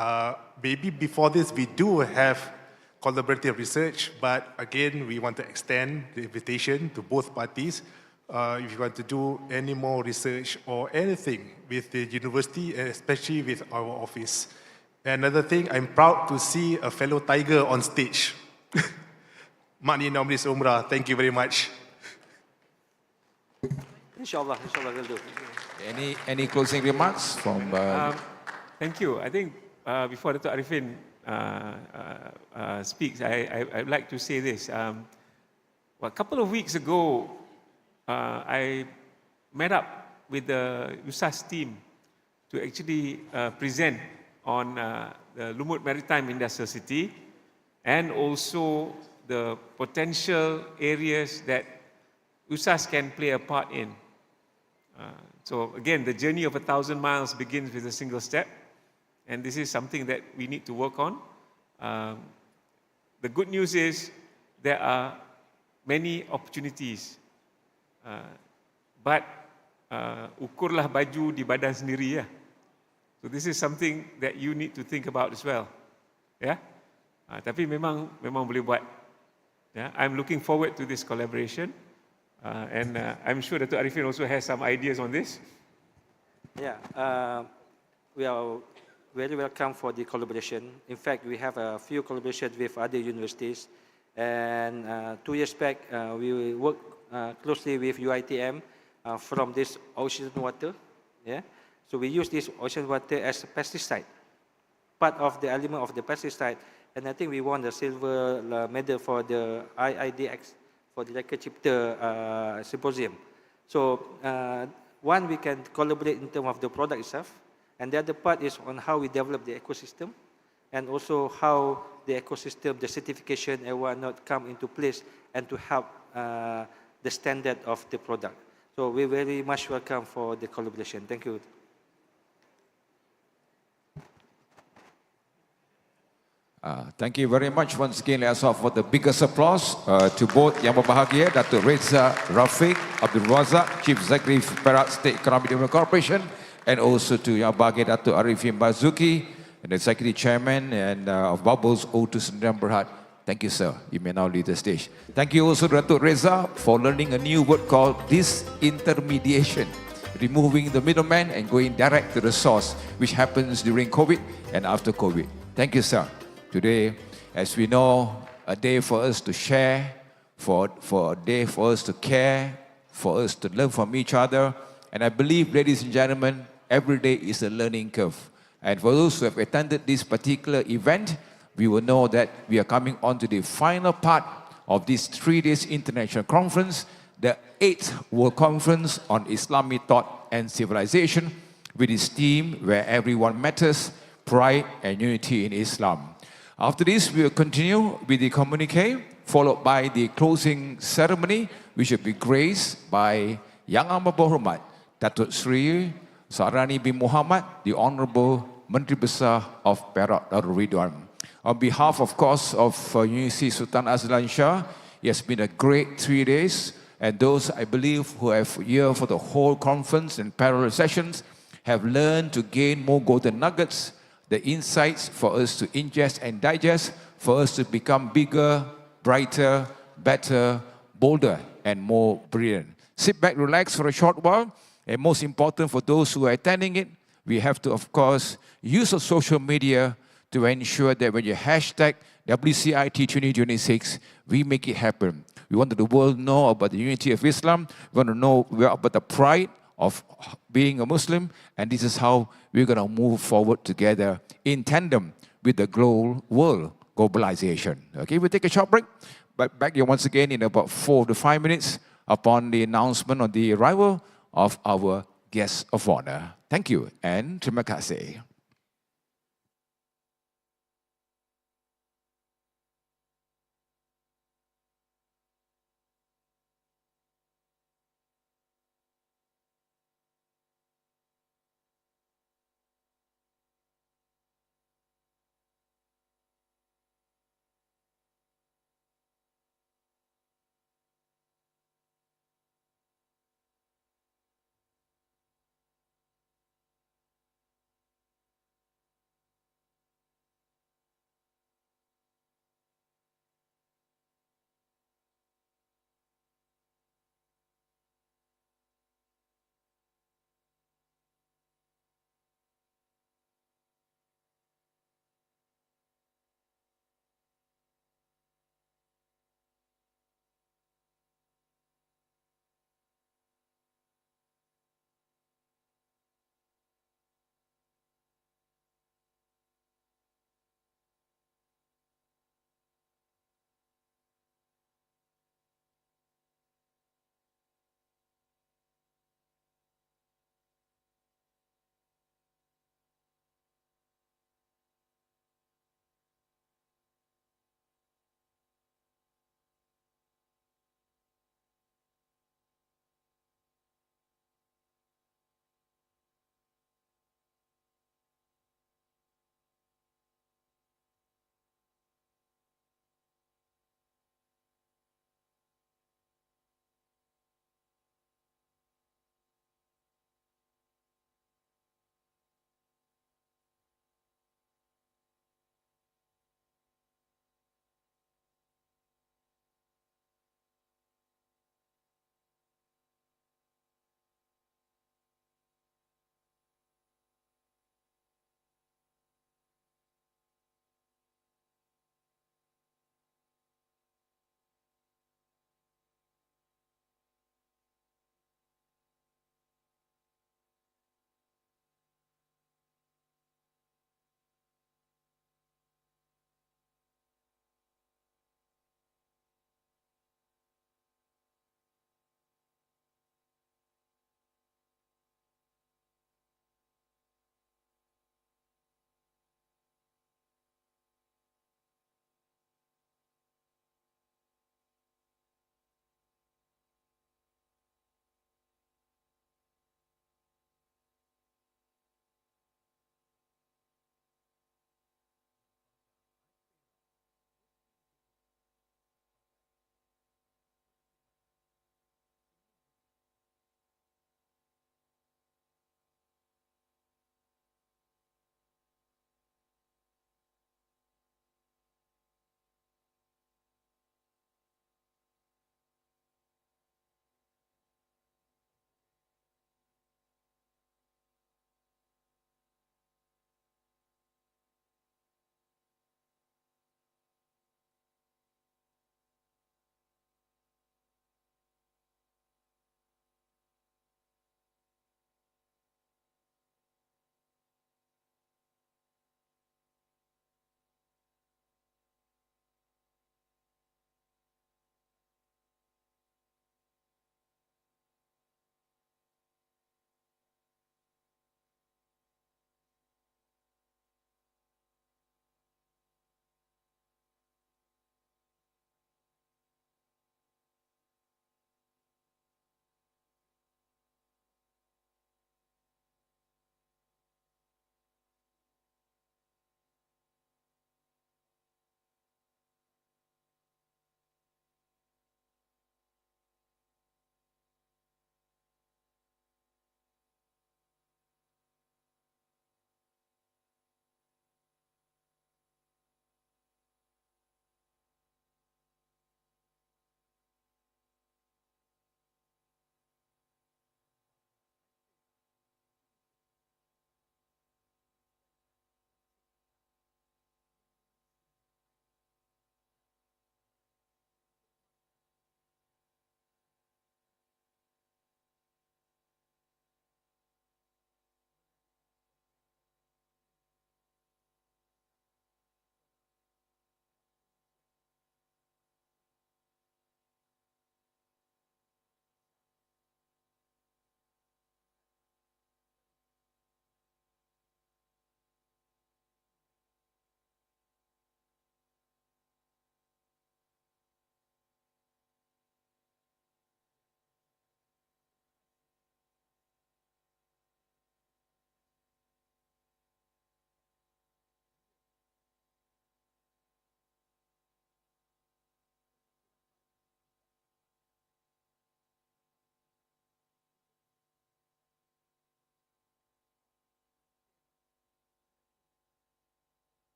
maybe before this we do have collaborative research, but again, we want to extend the invitation to both parties. If you want to do any more research or anything with the university, especially with our office. Another thing, I'm proud to see a fellow tiger on stage. Makni Nomris Umrah, thank you very much. Inshallah, we'll do. Any closing remarks from? Thank you. I think before Dato' ARIFIN speaks, I'd like to say this. Well, a couple of weeks ago, I met up with the USAS team to actually present on the Lumut Maritime Industrial City and also the potential areas that USAS can play a part in. So again, the journey of 1,000 miles begins with a single step, and this is something that we need to work on. The good news is there are many opportunities, but ukurlah baju di badan sendiri ya. So this is something that you need to think about as well. Ya. Tapi memang boleh buat. Yeah, I'm looking forward to this collaboration, and I'm sure Dato' Arifin also has some ideas on this. Yeah, we are very welcome for the collaboration. In fact, we have a few collaborations with other universities, and 2 years back, we worked closely with UITM from this ocean water. Yeah, so we use this ocean water as a pesticide, part of the element of the pesticide. And I think we won the silver medal for the IIDX, for the Lekka Cipta Symposium. So one, we can collaborate in terms of the product itself. And the other part is on how we develop the ecosystem, and also how the ecosystem, the certification and whatnot come into place, and to help the standard of the product. So we very much welcome for the collaboration. Thank you. Thank you very much once again. Let's offer the biggest applause to both Yang Berbahagia, Dato' REDZA RAFIQ Abdul Razak, Chief Executive Perak State Economic Development Corporation, and also to Yang Berbahagia Dato' ARIFIN MARZUKI, and the Executive Chairman and of Bubbles O2 Sdn Bhd. Thank you, sir. You may now leave the stage. Thank you also to Dato' Reza for learning a new word called disintermediation, removing the middleman and going direct to the source, which happens during COVID and after COVID. Thank you, sir. Today, as we know, a day for us to share, for a day for us to care, for us to learn from each other. And I believe, ladies and gentlemen, every day is a learning curve. And for those who have attended this particular event, we will know that we are coming on to the final part of this 3 days international conference, the 8th World Conference on Islamic Thought and Civilization, with its theme, Where Everyone Matters, Pride and Unity in Islam. After this, we will continue with the communique, followed by the closing ceremony, which will be graced by Yang Amat Berhormat Datuk Seri Saarani bin Mohamad, the Honourable Menteri Besar of Perak, Darul Ridzuan. On behalf, of course, of University Sultan Azlan Shah, it has been a great 3 days, and those, I believe, who have here for the whole conference and parallel sessions have learned to gain more golden nuggets, the insights for us to ingest and digest, for us to become bigger, brighter, better, bolder, and more brilliant. Sit back, relax for a short while, and most important for those who are attending it, we have to, of course, use of social media to ensure that when you hashtag WCIT2026, we make it happen. We want the world to know about the unity of Islam. We want to know about the pride of being a Muslim, and this is how we're going to move forward together in tandem with the global world globalization. Okay, we'll take a short break, but back here once again in about 4 to 5 minutes upon the announcement of the arrival of our guests of honor. Thank you, and terima kasih.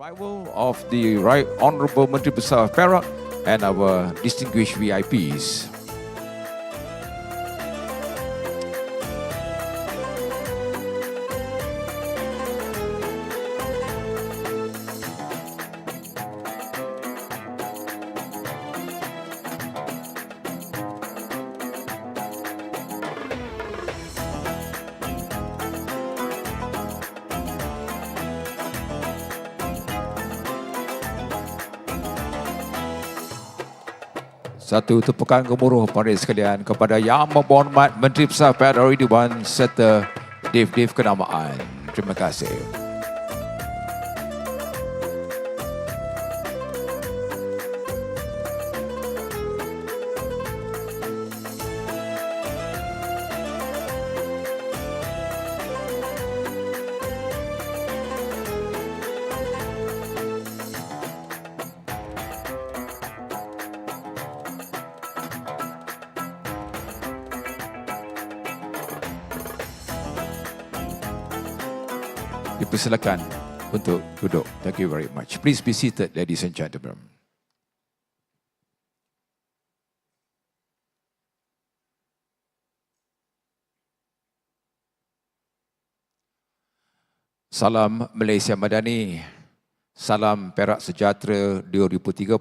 Arrival of the Right Honourable Menteri Besar of Perak and our distinguished VIPs. Satu tepukan gemuruh pada sekalian kepada Yang Berhormat Menteri Besar Perak Ridzuan serta Dev-Dev kenamaan. Terima kasih. Dipersilakan untuk duduk. Thank you very much. Please be seated, ladies and gentlemen. Salam Malaysia Madani, salam Perak Sejahtera 2030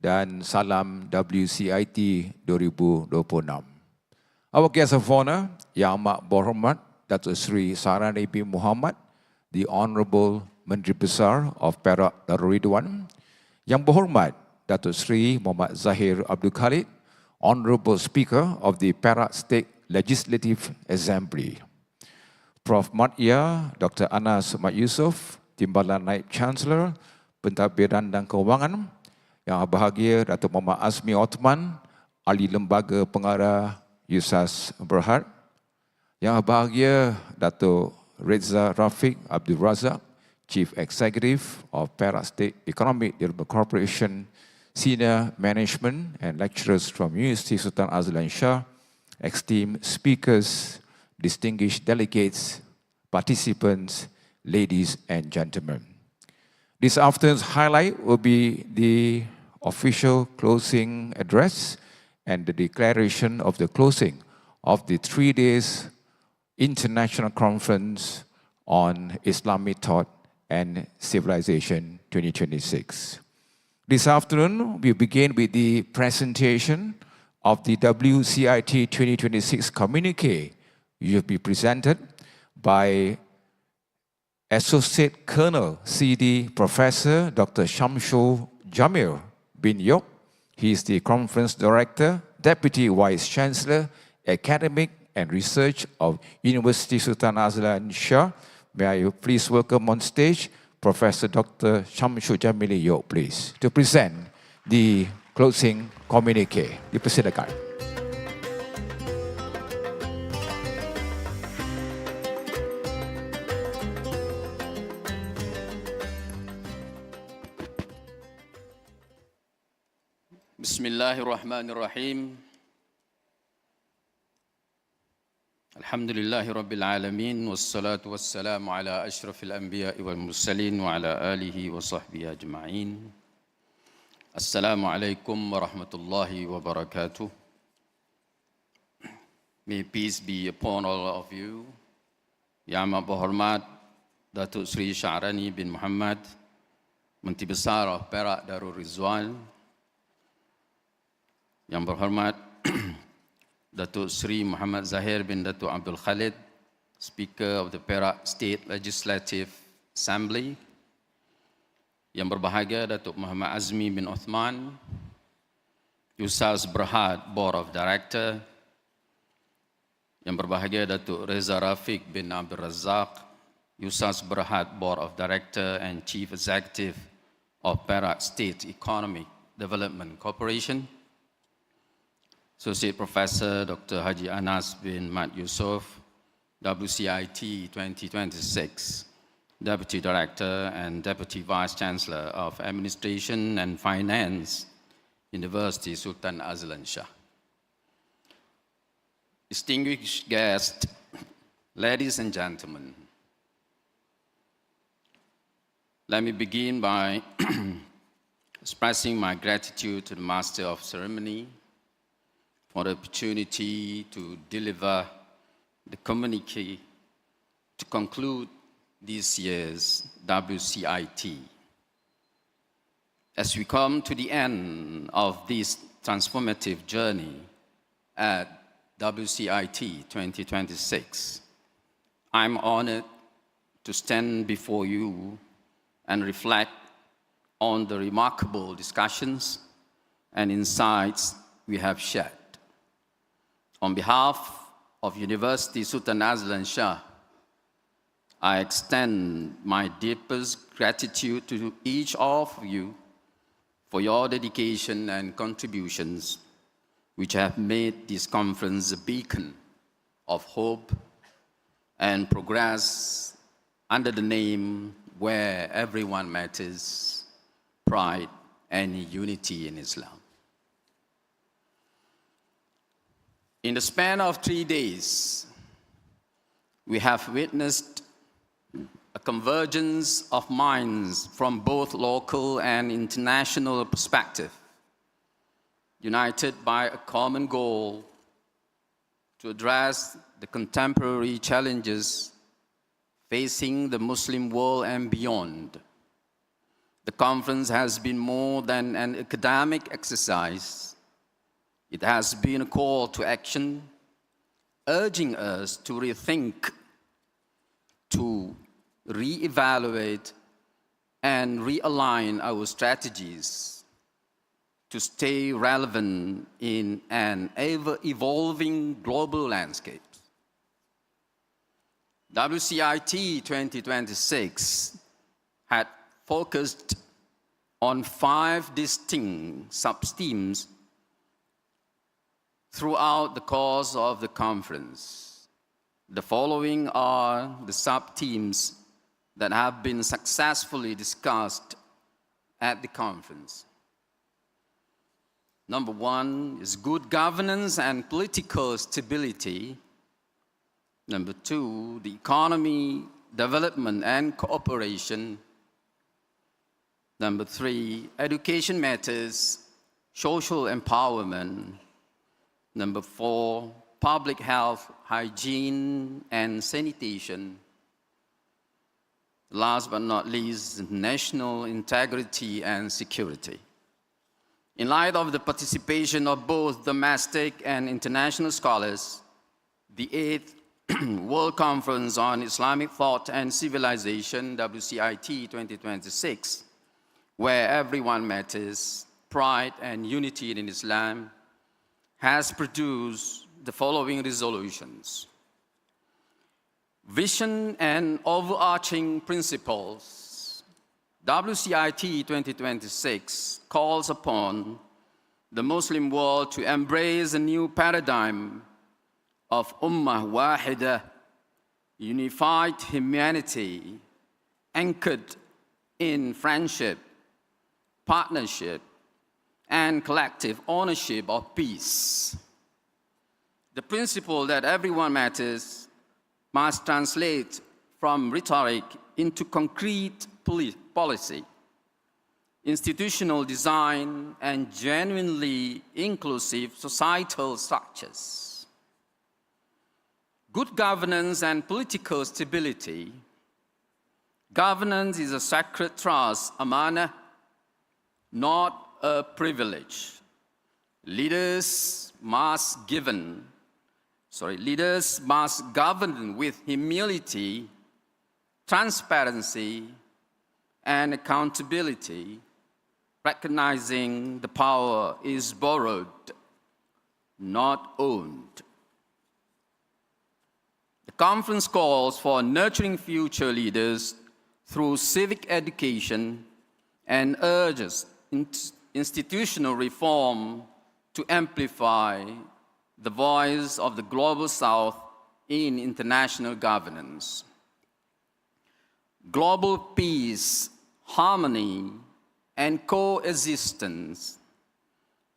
dan salam WCIT 2026. Our guest of honor, Yang Amat Berhormat Datuk Seri Saarani bin Mohamad, the Honourable Menteri Besar of Perak Darul, Yang Berhormat Datuk Seri Mohamad Zahir Abdul Khalid, Honourable Speaker of the Perak State Legislative Assembly, Prof. Madya Dr. Anas Mat Yusof, Timbalan Naib Chancellor, Pentadbiran dan Kewangan, Yang berbahagia Datuk Muhammad Azmi Othman, Ahli Lembaga Pengarah Yusas Berhad, Yang berbahagia Datuk REDZA RAFIQ ABDUL RAZAK, Chief Executive of Perak State Economic Development Corporation, Senior Management and lecturers from University Sultan Azlan Shah, esteemed speakers, distinguished delegates, participants, ladies and gentlemen. This afternoon's highlight will be the official closing address and the declaration of the closing of the 3 days International Conference on Islamic Thought and Civilization 2026. This afternoon, we begin with the presentation of the WCIT 2026 communique. You will be presented by Associate Colonel CD Professor Dr. Shamsul Jamil bin Yok. He is the Conference Director, Deputy Vice Chancellor, Academic and Research of University Sultan Azlan Shah. May I please welcome on stage Professor Dr. Shamsul Jamil Yok, please, to present the closing communique. Dipersilakan. Bismillahirrahmanirrahim. Alhamdulillahi Rabbil Alamin. Wassalatu wassalamu ala ashrafil anbiya'i wal mursalin wa ala alihi wa sahbihi ajma'in. Assalamualaikum warahmatullahi wabarakatuh. May peace be upon all of you. Yang Amat Berhormat Datuk Seri Saarani bin Mohamad, Menteri Besar of Perak Darul Ridzuan. Yang Berhormat Datuk Seri Mohamad Zahir bin Datuk Abdul Khalid, Speaker of the Perak State Legislative Assembly. Yang berbahagia Datuk Muhammad Azmi bin Othman, Yusas Berhad, Board of Director. Yang berbahagia Datuk Reza RAFIQ bin Abdul Razak, Yusas Berhad, Board of Director and Chief Executive of Perak State Economic Development Corporation. Associate Professor Dr. Haji Anas bin Mat Yusof, WCIT 2026, Deputy Director and Deputy Vice Chancellor of Administration and Finance, University Sultan Azlan Shah. Distinguished guests, ladies and gentlemen, Let me begin by expressing my gratitude to the Master of Ceremony for the opportunity to deliver the communique to conclude this year's WCIT. As we come to the end of this transformative journey at WCIT 2026, I'm honored to stand before you and reflect on the remarkable discussions and insights we have shared. On behalf of University Sultan Azlan Shah, I extend my deepest gratitude to each of you for your dedication and contributions, which have made this conference a beacon of hope and progress under the name Where Everyone Matters, Pride and Unity in Islam. In the span of 3 days, we have witnessed a convergence of minds from both local and international perspective, united by a common goal to address the contemporary challenges facing the Muslim world and beyond. The conference has been more than an academic exercise. It has been a call to action, urging us to rethink, to reevaluate, and realign our strategies to stay relevant in an ever-evolving global landscape. WCIT 2026 had focused on 5 distinct sub-themes throughout the course of the conference. The following are the sub-themes that have been successfully discussed at the conference. Number 1 is good governance and political stability. Number 2, the economy, development and cooperation. Number 3, education matters, social empowerment. Number 4, public health, hygiene and sanitation. Last but not least, national integrity and security. In light of the participation of both domestic and international scholars, the 8th World Conference on Islamic Thought and Civilization, WCIT 2026, Where Everyone Matters, Pride and Unity in Islam, has produced the following resolutions. Vision and overarching principles. WCIT 2026 calls upon the Muslim world to embrace a new paradigm of Ummah Wahida, unified humanity, anchored in friendship, partnership, and collective ownership of peace. The principle that everyone matters must translate from rhetoric into concrete policy, institutional design, and genuinely inclusive societal structures. Good governance and political stability. Governance is a sacred trust, amana, not a privilege. Leaders must govern with humility, transparency, and accountability, recognizing the power is borrowed, not owned. The conference calls for nurturing future leaders through civic education and urges institutional reform to amplify the voice of the Global South in international governance. Global peace, harmony, and coexistence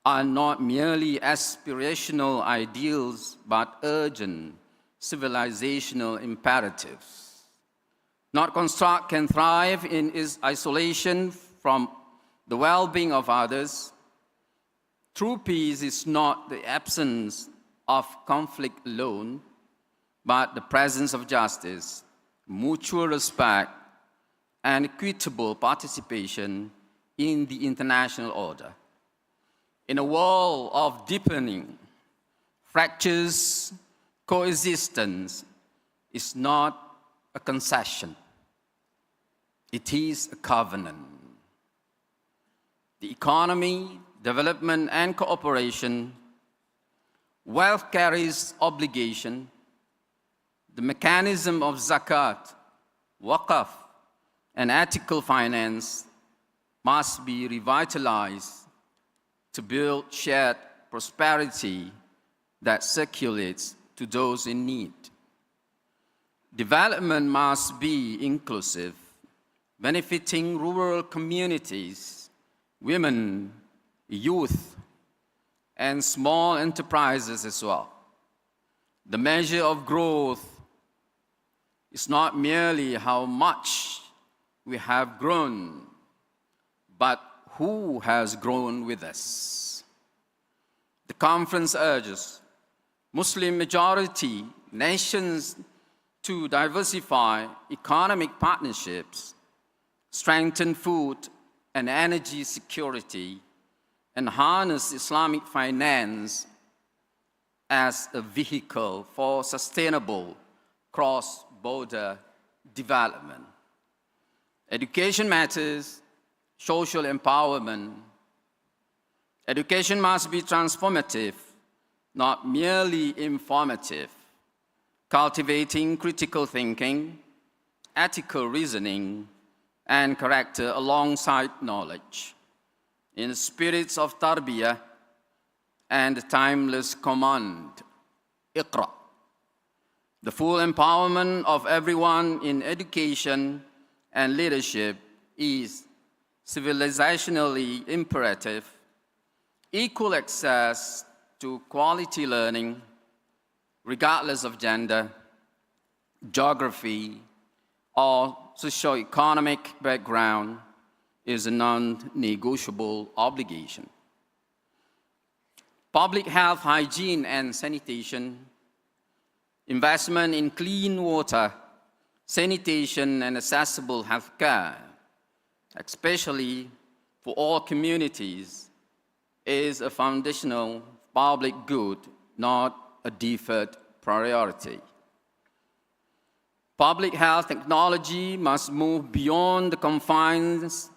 are not merely aspirational ideals, but urgent civilizational imperatives. not construct, can thrive in its isolation from the well-being of others. True peace is not the absence of conflict alone, but the presence of justice, mutual respect, and equitable participation in the international order. In a world of deepening fractures, coexistence is not a concession. It is a covenant. The economy, development, and cooperation, wealth carries obligation. The mechanism of zakat, waqf, and ethical finance must be revitalized to build shared prosperity that circulates to those in need. Development must be inclusive, benefiting rural communities, women, youth, and small enterprises as well. The measure of growth is not merely how much we have grown, but who has grown with us. The conference urges Muslim majority nations to diversify economic partnerships, strengthen food and energy security, and harness Islamic finance as a vehicle for sustainable cross-border development. Education matters, social empowerment. Education must be transformative, not merely informative, cultivating critical thinking, ethical reasoning, and character alongside knowledge. In spirits of tarbiyah and the timeless command, Iqra. The full empowerment of everyone in education and leadership is civilizationally imperative. Equal access to quality learning, regardless of gender, geography, or socio-economic background, is a non-negotiable obligation. Public health, hygiene, and sanitation, investment in clean water, sanitation, and accessible health care, especially for all communities, is a foundational public good, not a deferred priority. Public health technology must move beyond the confines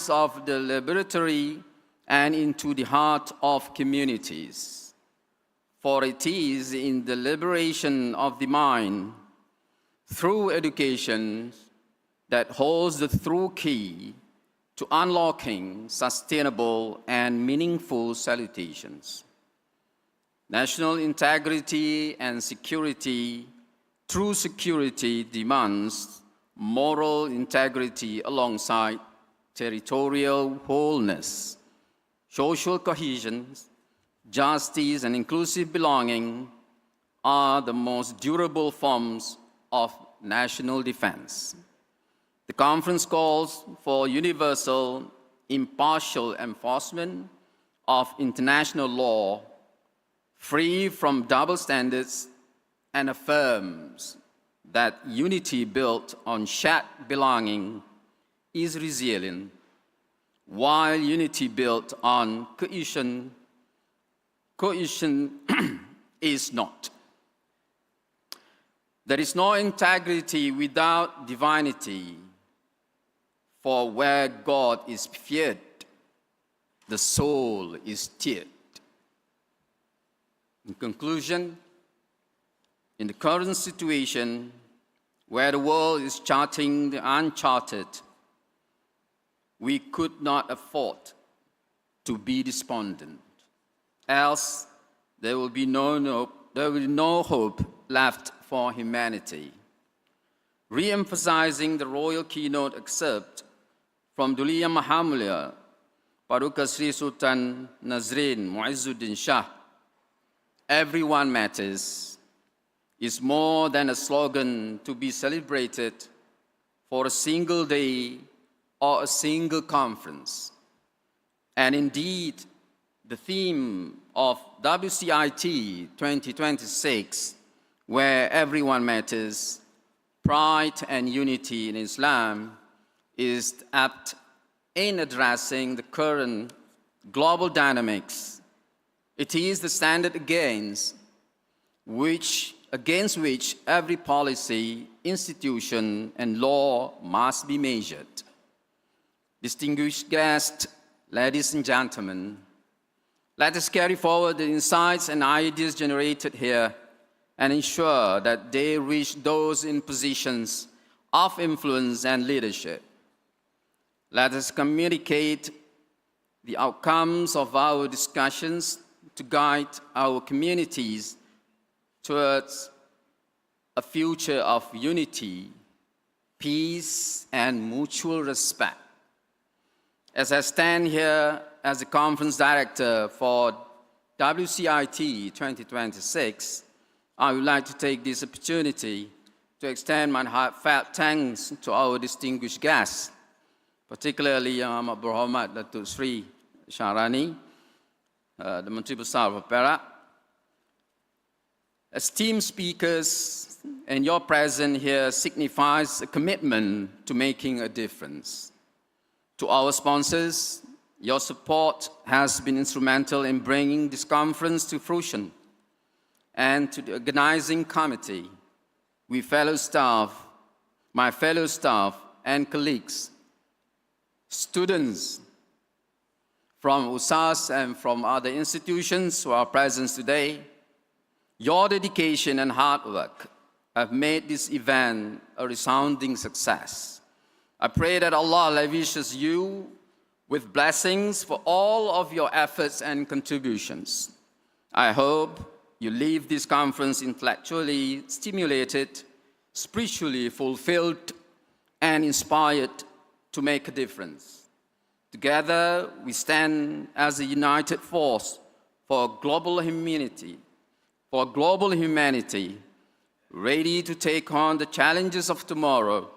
of the laboratory and into the heart of communities. For it is in the liberation of the mind through education that holds the true key to unlocking sustainable and meaningful salutations. National integrity and security, true security demands moral integrity alongside territorial wholeness, social cohesion, justice, and inclusive belonging are the most durable forms of national defense. The conference calls for universal, impartial enforcement of international law, free from double standards, and affirms that unity built on shared belonging is resilient, while unity built on cohesion is not. There is no integrity without divinity, for where God is feared, the soul is stirred. In conclusion, in the current situation where the world is charting the uncharted, we could not afford to be despondent, else there will be no hope left for humanity. Re-emphasizing the royal keynote excerpt from Dulia Mahamulya, Paduka Sri Sultan Nazrin Muizzuddin Shah, "Everyone matters," is more than a slogan to be celebrated for a single day or a single conference. And indeed, the theme of WCIT 2026, where everyone matters, pride and unity in Islam, is apt in addressing the current global dynamics. It is the standard against which every policy, institution, and law must be measured. Distinguished guests, ladies and gentlemen, let us carry forward the insights and ideas generated here and ensure that they reach those in positions of influence and leadership. Let us communicate the outcomes of our discussions to guide our communities towards a future of unity, peace, and mutual respect. As I stand here as the conference director for WCIT 2026, I would like to take this opportunity to extend my heartfelt thanks to our distinguished guests, particularly Mohamad, Dato Seri Saarani, the Menteri Besar of Perak. Esteemed speakers, and your presence here signifies a commitment to making a difference. To our sponsors, your support has been instrumental in bringing this conference to fruition. And to the organizing committee, my fellow staff and colleagues, students from USAS and from other institutions who are present today, your dedication and hard work have made this event a resounding success. I pray that Allah lavishes you with blessings for all of your efforts and contributions. I hope you leave this conference intellectually stimulated, spiritually fulfilled, and inspired to make a difference. Together, we stand as a united force for global humanity, ready to take on the challenges of tomorrow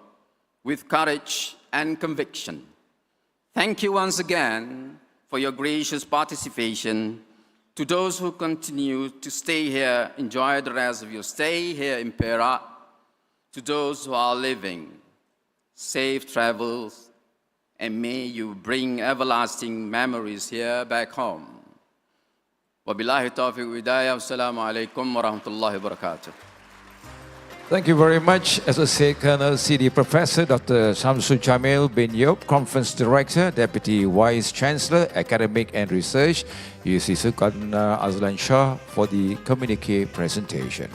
with courage and conviction. Thank you once again for your gracious participation. To those who continue to stay here, enjoy the rest of your stay here in Perak. To those who are living, safe travels, and may you bring everlasting memories here back home. Wabillahi taufiq hidayah. Wassalamualaikum warahmatullahi wabarakatuh. Thank you very much, Associate Colonel CD Professor Dr. Shamsul Jamil bin Yop, Conference Director, Deputy Vice Chancellor, Academic and Research, UC Sultan Azlan Shah, for the communique presentation.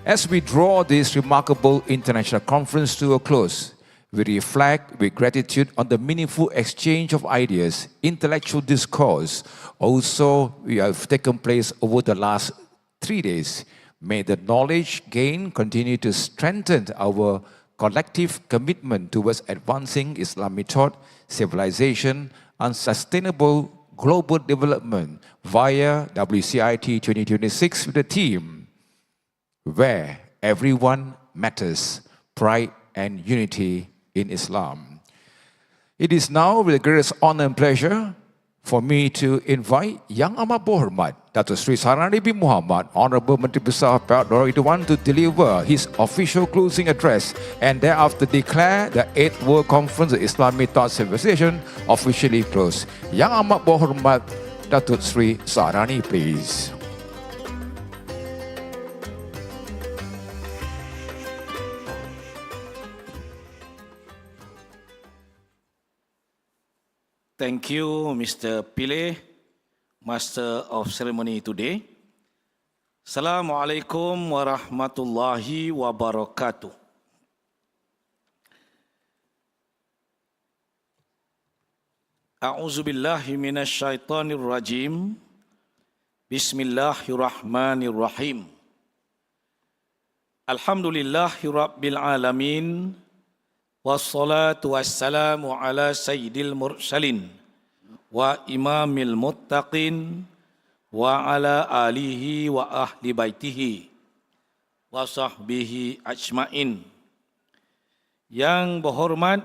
As we draw this remarkable international conference to a close, we reflect with gratitude on the meaningful exchange of ideas, intellectual discourse, also we have taken place over the last 3 days. May the knowledge gained continue to strengthen our collective commitment towards advancing Islamic thought, civilization, and sustainable global development via WCIT 2026 with the theme, Where Everyone Matters, Pride and Unity in Islam. It is now with the greatest honor and pleasure for me to invite Yang Amat Berhormat Dato Seri Saarani bin Mohamad, Honorable Menteri Besar Perak Darul Ridzuan, to deliver his official closing address and thereafter declare the 8th World Conference of Islamic Thought Civilization officially closed. Yang Amat Berhormat Dato Seri Saarani, please. Thank you, Mr. Pile, Master of Ceremony today. Assalamualaikum warahmatullahi wabarakatuh. A'udzu billahi minasy syaithanir rajim. Bismillahirrahmanirrahim. Alhamdulillahi rabbil alamin. Wassalatu wassalamu ala sayyidil mursalin wa imamil muttaqin wa ala alihi wa ahli baitihi wa sahbihi ajmain. Yang berhormat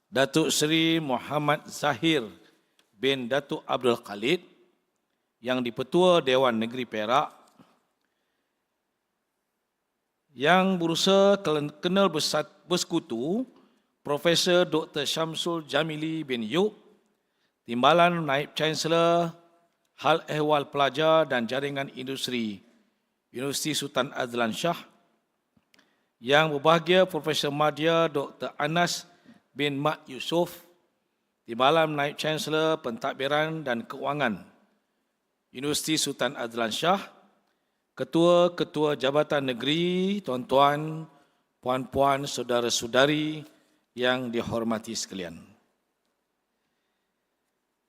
Datuk Seri Mohamad Zahir bin Datuk Abdul Khalid, Yang di-Petua Dewan Negeri Perak, Yang berusaha kenal bersekutu Profesor Dr. Syamsul Jamili bin Yub, Timbalan Naib Chancellor Hal Ehwal Pelajar dan Jaringan Industri Universiti Sultan Azlan Shah, Yang berbahagia Profesor Madya Dr. Anas bin Mat Yusof, Timbalan Naib Chancellor Pentadbiran dan Keuangan Universiti Sultan Azlan Shah, Ketua-Ketua Jabatan Negeri, tuan-tuan, puan-puan, saudara-saudari yang dihormati sekalian.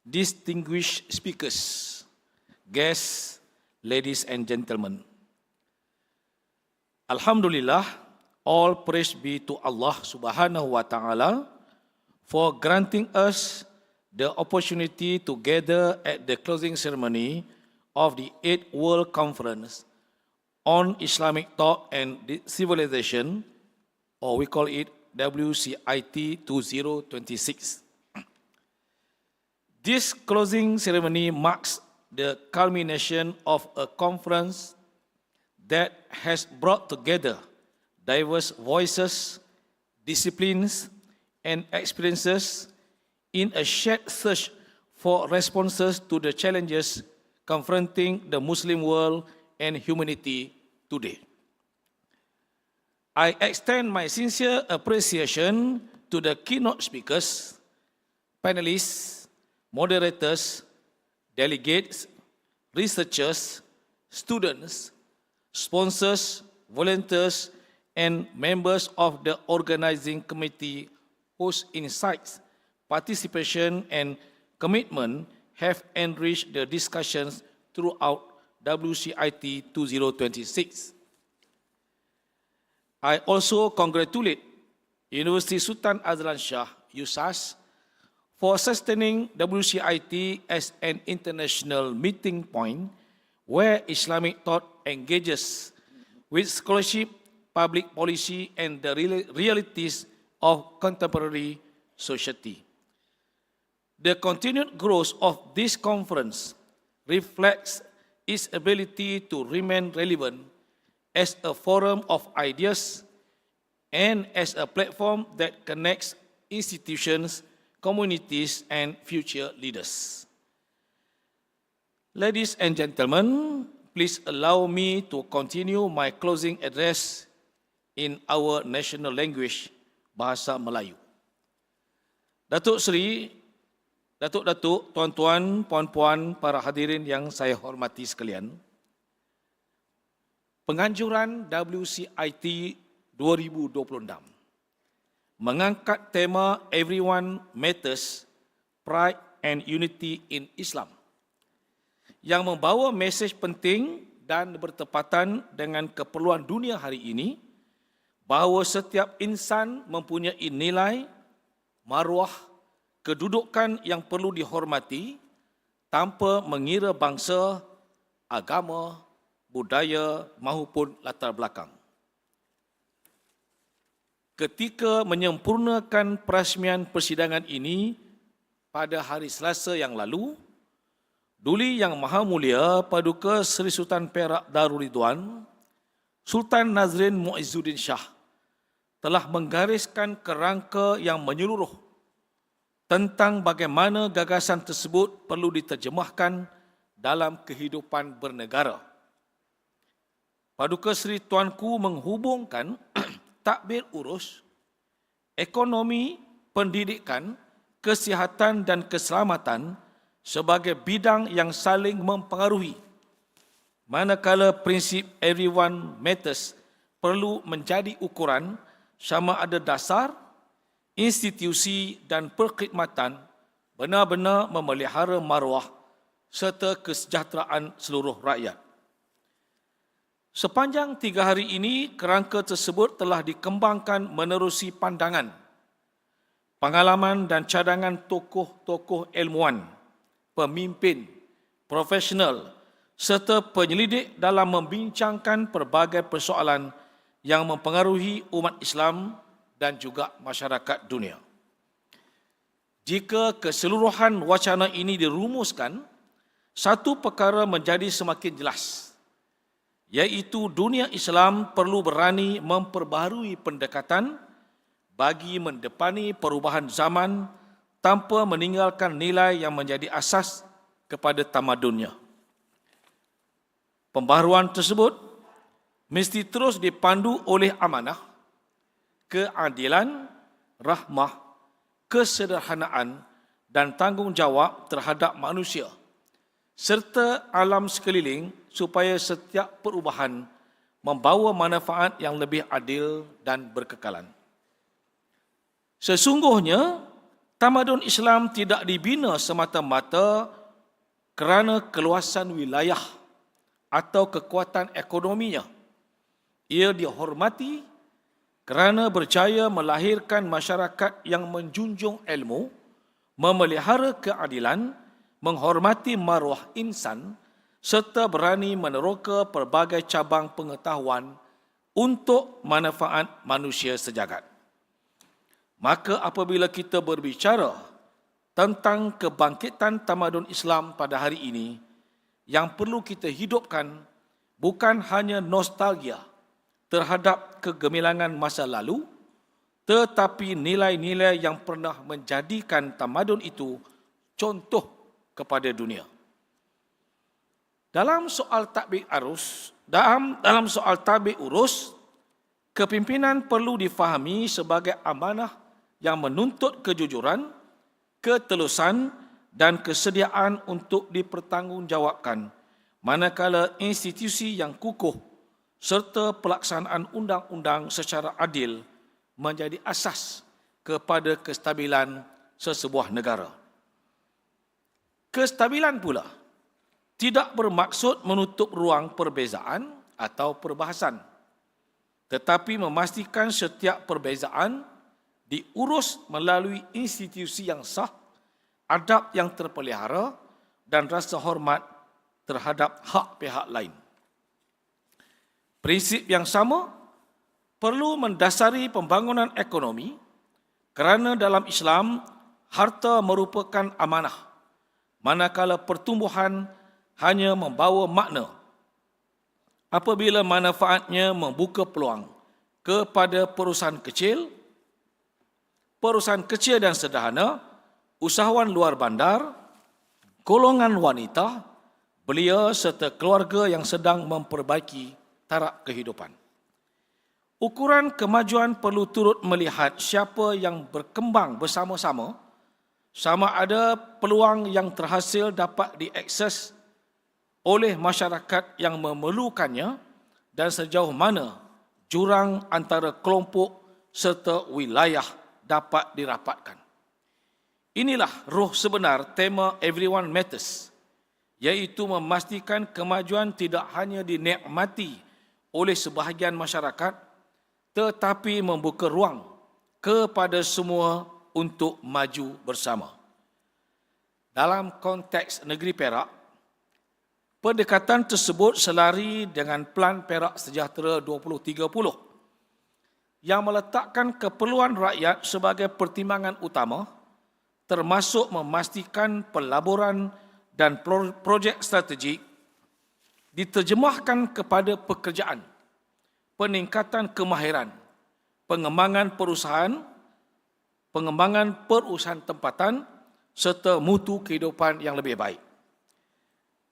Distinguished speakers, guests, ladies and gentlemen. Alhamdulillah, all praise be to Allah Subhanahu wa Ta'ala for granting us the opportunity to gather at the closing ceremony of the 8th World Conference on Islamic Thought and Civilization, or we call it WCIT2026. This closing ceremony marks the culmination of a conference that has brought together diverse voices, disciplines, and experiences in a shared search for responses to the challenges confronting the Muslim world and humanity today. I extend my sincere appreciation to the keynote speakers, panelists, moderators, delegates, researchers, students, sponsors, volunteers, and members of the organizing committee whose insights, participation, and commitment have enriched the discussions throughout WCIT 2026. I also congratulate University Sultan Azlan Shah, USAS, for sustaining WCIT as an international meeting point where Islamic thought engages with scholarship, public policy, and the realities of contemporary society. The continued growth of this conference reflects its ability to remain relevant as a forum of ideas and as a platform that connects institutions, communities, and future leaders. Ladies and gentlemen, please allow me to continue my closing address in our national language, Bahasa Melayu. Datuk Seri, Datuk-datuk, tuan-tuan, puan-puan, para hadirin yang saya hormati sekalian, penganjuran WCIT 2026 mengangkat tema Everyone Matters, Pride and Unity in Islam yang membawa mesej penting dan bertepatan dengan keperluan dunia hari ini bahawa setiap insan mempunyai nilai, maruah, kedudukan yang perlu dihormati tanpa mengira bangsa, agama, budaya maupun latar belakang. Ketika menyempurnakan perasmian persidangan ini pada hari Selasa yang lalu, Duli Yang Maha Mulia Paduka Seri Sultan Perak Darul Ridzuan, Sultan Nazrin Muizzuddin Shah telah menggariskan kerangka yang menyeluruh tentang bagaimana gagasan tersebut perlu diterjemahkan dalam kehidupan bernegara. Paduka Seri Tuanku menghubungkan takbir urus, ekonomi, pendidikan, kesihatan dan keselamatan sebagai bidang yang saling mempengaruhi. Manakala prinsip everyone matters perlu menjadi ukuran sama ada dasar, institusi dan perkhidmatan benar-benar memelihara maruah serta kesejahteraan seluruh rakyat. Sepanjang 3 hari ini, kerangka tersebut telah dikembangkan menerusi pandangan, pengalaman dan cadangan tokoh-tokoh ilmuwan, pemimpin, profesional serta penyelidik dalam membincangkan pelbagai persoalan yang mempengaruhi umat Islam dan juga masyarakat dunia. Jika keseluruhan wacana ini dirumuskan, satu perkara menjadi semakin jelas, iaitu dunia Islam perlu berani memperbaharui pendekatan bagi mendepani perubahan zaman tanpa meninggalkan nilai yang menjadi asas kepada tamadunnya. Pembaharuan tersebut mesti terus dipandu oleh amanah, keadilan, rahmah, kesederhanaan dan tanggungjawab terhadap manusia serta alam sekeliling supaya setiap perubahan membawa manfaat yang lebih adil dan berkekalan. Sesungguhnya, tamadun Islam tidak dibina semata-mata kerana keluasan wilayah atau kekuatan ekonominya. Ia dihormati kerana berjaya melahirkan masyarakat yang menjunjung ilmu, memelihara keadilan, menghormati maruah insan serta berani meneroka pelbagai cabang pengetahuan untuk manfaat manusia sejagat. Maka apabila kita berbicara tentang kebangkitan tamadun Islam pada hari ini, yang perlu kita hidupkan bukan hanya nostalgia terhadap kegemilangan masa lalu, tetapi nilai-nilai yang pernah menjadikan tamadun itu contoh kepada dunia. Dalam soal tatbik urus, kepimpinan perlu difahami sebagai amanah yang menuntut kejujuran, ketelusan dan kesediaan untuk dipertanggungjawabkan, manakala institusi yang kukuh serta pelaksanaan undang-undang secara adil menjadi asas kepada kestabilan sesebuah negara. Kestabilan pula tidak bermaksud menutup ruang perbezaan atau perbahasan, tetapi memastikan setiap perbezaan diurus melalui institusi yang sah, adab yang terpelihara dan rasa hormat terhadap hak pihak lain. Prinsip yang sama perlu mendasari pembangunan ekonomi kerana dalam Islam harta merupakan amanah, manakala pertumbuhan hanya membawa makna apabila manfaatnya membuka peluang kepada perusahaan kecil dan sederhana, usahawan luar bandar, golongan wanita, belia serta keluarga yang sedang memperbaiki taraf kehidupan. Ukuran kemajuan perlu turut melihat siapa yang berkembang bersama-sama, sama ada peluang yang terhasil dapat diakses oleh masyarakat yang memerlukannya dan sejauh mana jurang antara kelompok serta wilayah dapat dirapatkan. Inilah roh sebenar tema Everyone Matters, iaitu memastikan kemajuan tidak hanya dinikmati oleh sebahagian masyarakat, tetapi membuka ruang kepada semua untuk maju bersama. Dalam konteks negeri Perak, pendekatan tersebut selari dengan Pelan Perak Sejahtera 2030 yang meletakkan keperluan rakyat sebagai pertimbangan utama, termasuk memastikan pelaburan dan projek strategik diterjemahkan kepada pekerjaan, peningkatan kemahiran, pengembangan perusahaan tempatan serta mutu kehidupan yang lebih baik.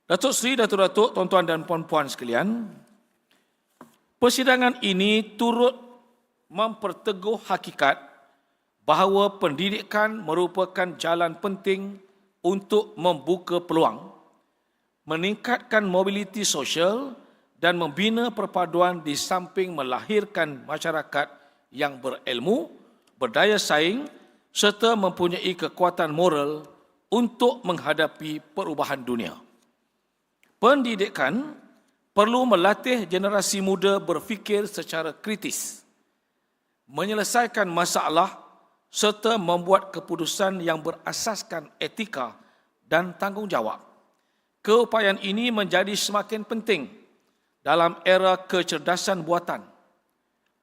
Datuk Seri, Datuk-Datuk, tuan-tuan dan puan-puan sekalian, persidangan ini turut memperteguh hakikat bahawa pendidikan merupakan jalan penting untuk membuka peluang, meningkatkan mobiliti sosial dan membina perpaduan di samping melahirkan masyarakat yang berilmu, berdaya saing serta mempunyai kekuatan moral untuk menghadapi perubahan dunia. Pendidikan perlu melatih generasi muda berfikir secara kritis, menyelesaikan masalah serta membuat keputusan yang berasaskan etika dan tanggungjawab. Keupayaan ini menjadi semakin penting dalam era kecerdasan buatan,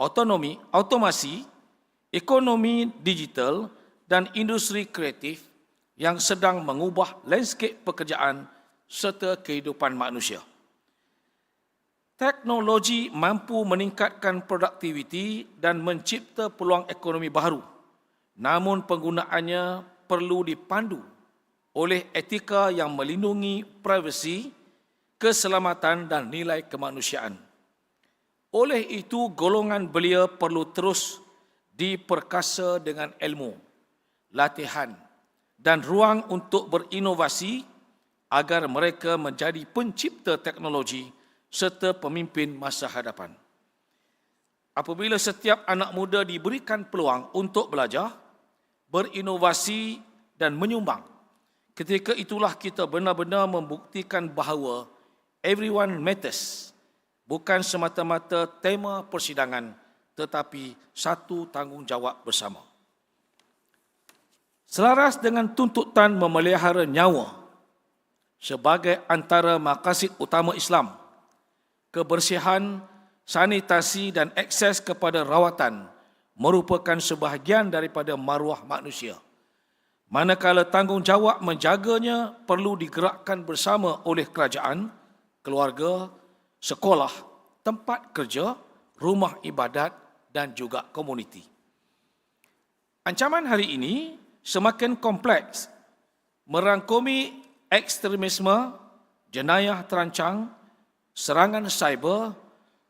otomasi ekonomi digital dan industri kreatif yang sedang mengubah landscape pekerjaan serta kehidupan manusia. Teknologi mampu meningkatkan produktiviti dan mencipta peluang ekonomi baru. Namun penggunaannya perlu dipandu oleh etika yang melindungi privasi, keselamatan dan nilai kemanusiaan. Oleh itu, golongan belia perlu terus diperkasa dengan ilmu, latihan dan ruang untuk berinovasi agar mereka menjadi pencipta teknologi serta pemimpin masa hadapan. Apabila setiap anak muda diberikan peluang untuk belajar, berinovasi dan menyumbang, ketika itulah kita benar-benar membuktikan bahawa everyone matters, bukan semata-mata tema persidangan, tetapi satu tanggungjawab bersama. Selaras dengan tuntutan memelihara nyawa sebagai antara maqasid utama Islam, kebersihan, sanitasi dan akses kepada rawatan merupakan sebahagian daripada maruah manusia. Manakala tanggungjawab menjaganya perlu digerakkan bersama oleh kerajaan, keluarga, sekolah, tempat kerja, rumah ibadat dan juga komuniti. Ancaman hari ini semakin kompleks, merangkumi ekstremisme, jenayah terancang, serangan cyber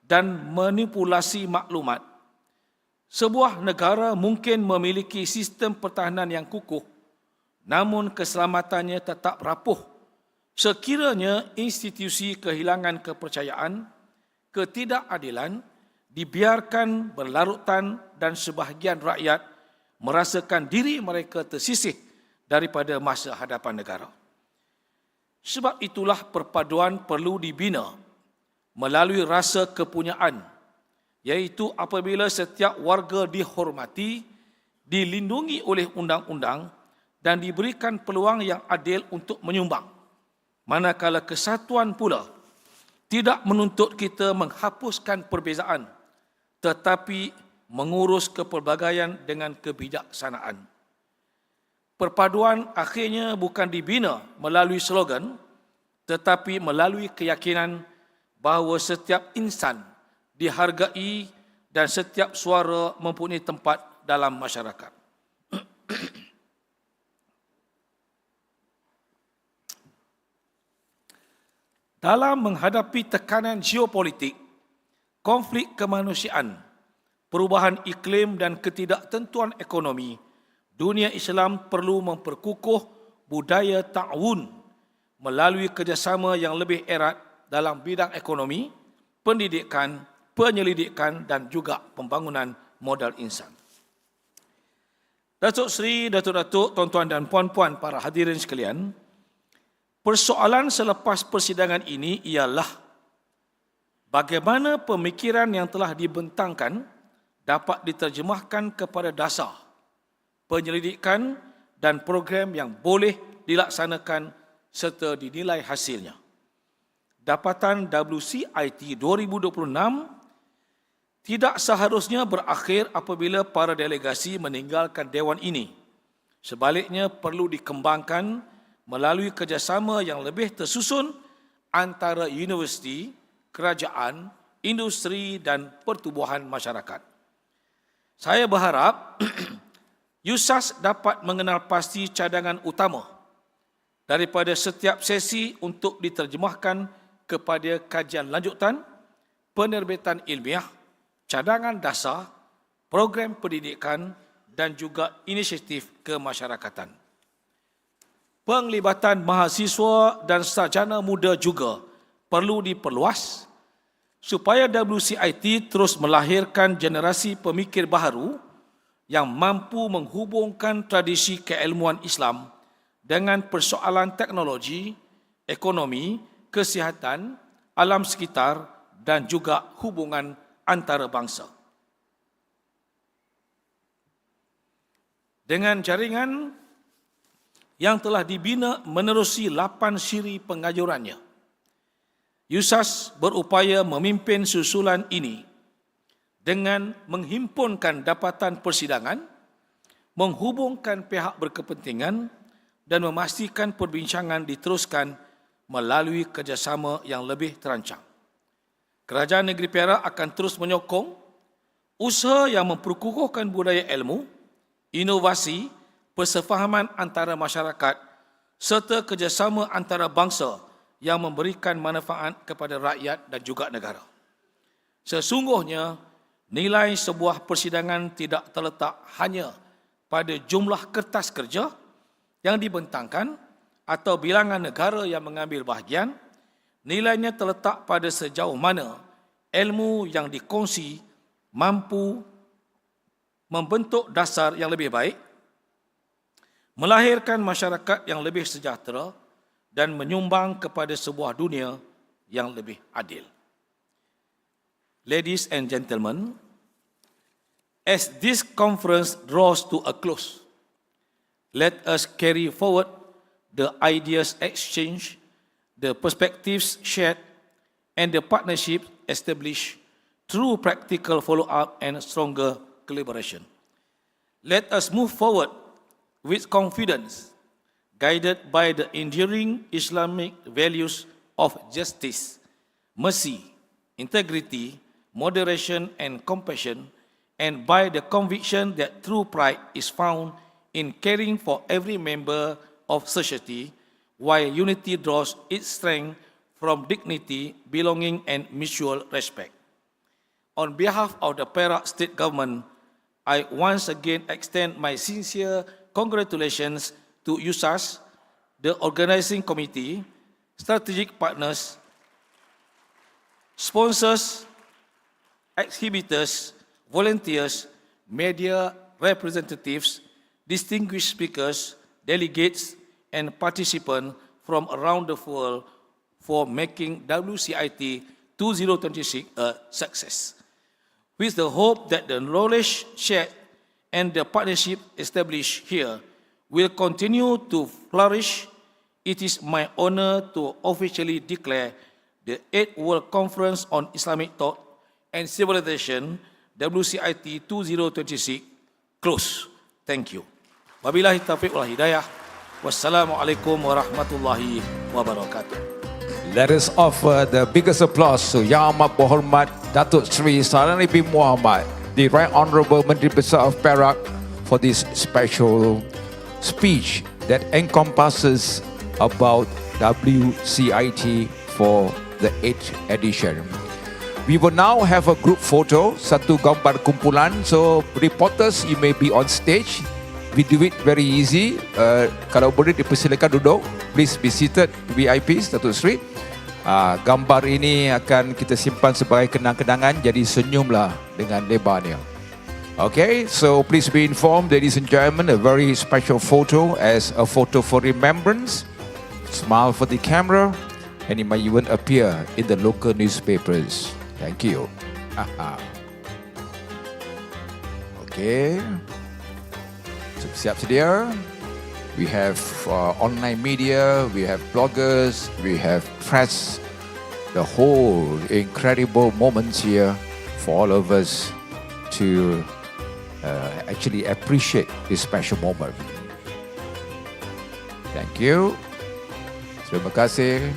dan manipulasi maklumat. Sebuah negara mungkin memiliki sistem pertahanan yang kukuh, namun keselamatannya tetap rapuh sekiranya institusi kehilangan kepercayaan, ketidakadilan dibiarkan berlarutan dan sebahagian rakyat merasakan diri mereka tersisih daripada masa hadapan negara. Sebab itulah perpaduan perlu dibina melalui rasa kepunyaan, iaitu apabila setiap warga dihormati, dilindungi oleh undang-undang dan diberikan peluang yang adil untuk menyumbang. Manakala kesatuan pula tidak menuntut kita menghapuskan perbezaan, tetapi mengurus kepelbagaian dengan kebijaksanaan. Perpaduan akhirnya bukan dibina melalui slogan, tetapi melalui keyakinan bahawa setiap insan dihargai dan setiap suara mempunyai tempat dalam masyarakat. Dalam menghadapi tekanan geopolitik, konflik kemanusiaan, perubahan iklim dan ketidaktentuan ekonomi, dunia Islam perlu memperkukuh budaya ta'awun melalui kerjasama yang lebih erat dalam bidang ekonomi, pendidikan, penyelidikan dan juga pembangunan modal insan. Datuk Seri, Datuk-Datuk, tuan-tuan dan puan-puan para hadirin sekalian, persoalan selepas persidangan ini ialah bagaimana pemikiran yang telah dibentangkan dapat diterjemahkan kepada dasar penyelidikan dan program yang boleh dilaksanakan serta dinilai hasilnya. Dapatan WCIT 2026 tidak seharusnya berakhir apabila para delegasi meninggalkan dewan ini. Sebaliknya perlu dikembangkan melalui kerjasama yang lebih tersusun antara universiti, kerajaan, industri dan pertubuhan masyarakat. Saya berharap USAS dapat mengenal pasti cadangan utama daripada setiap sesi untuk diterjemahkan kepada kajian lanjutan, penerbitan ilmiah, cadangan dasar, program pendidikan dan juga inisiatif kemasyarakatan. Penglibatan mahasiswa dan sarjana muda juga perlu diperluas supaya WCIT terus melahirkan generasi pemikir baharu yang mampu menghubungkan tradisi keilmuan Islam dengan persoalan teknologi, ekonomi, kesihatan, alam sekitar dan juga hubungan antarabangsa. Dengan jaringan yang telah dibina menerusi 8 siri pengajurannya, USAS berupaya memimpin susulan ini dengan menghimpunkan dapatan persidangan, menghubungkan pihak berkepentingan dan memastikan perbincangan diteruskan melalui kerjasama yang lebih terancang. Kerajaan Negeri Perak akan terus menyokong usaha yang memperkukuhkan budaya ilmu, inovasi, persefahaman antara masyarakat serta kerjasama antara bangsa yang memberikan manfaat kepada rakyat dan juga negara. Sesungguhnya, nilai sebuah persidangan tidak terletak hanya pada jumlah kertas kerja yang dibentangkan atau bilangan negara yang mengambil bahagian. Nilainya terletak pada sejauh mana ilmu yang dikongsi mampu membentuk dasar yang lebih baik, melahirkan masyarakat yang lebih sejahtera dan menyumbang kepada sebuah dunia yang lebih adil. Ladies and gentlemen, as this conference draws to a close, let us carry forward the ideas exchanged, the perspectives shared, and the partnership established through practical follow-up and stronger collaboration. Let us move forward with confidence, guided by the enduring Islamic values of justice, mercy, integrity, moderation, and compassion, and by the conviction that true pride is found in caring for every member of society, while unity draws its strength from dignity, belonging, and mutual respect. On behalf of the Perak State Government, I once again extend my sincere congratulations to USAS, the organizing committee, strategic partners, sponsors, exhibitors, volunteers, media representatives, distinguished speakers, delegates, and participants from around the world for making WCIT 2026 a success. With the hope that the knowledge shared and the partnership established here will continue to flourish, it is my honor to officially declare the 8th World Conference on Islamic Thought and Civilization, WCIT 2026, closed. Thank you. Wabillahi taufiq wal hidayah. Wassalamualaikum warahmatullahi wabarakatuh. Let us offer the biggest applause to Yang Amat Berhormat Datuk Seri Saarani bin Mohamad, the Right Honourable Menteri Besar of Perak, for this special speech that encompasses about WCIT for the 8th edition. We will now have a group photo, satu gambar kumpulan. So reporters, you may be on stage. We do it very easy. Kalau boleh dipersilakan duduk. Please be seated, VIPs, Datuk Seri. Gambar ini akan kita simpan sebagai kenang-kenangan. Jadi senyumlah dengan lebarnya. Okay, so please be informed, ladies and gentlemen, a very special photo as a photo for remembrance. Smile for the camera, and it might even appear in the local newspapers. Thank you. Okay. Siap sedia. We have online media, we have bloggers, we have press. The whole incredible moments here for all of us to actually appreciate this special moment. Thank you. Terima kasih.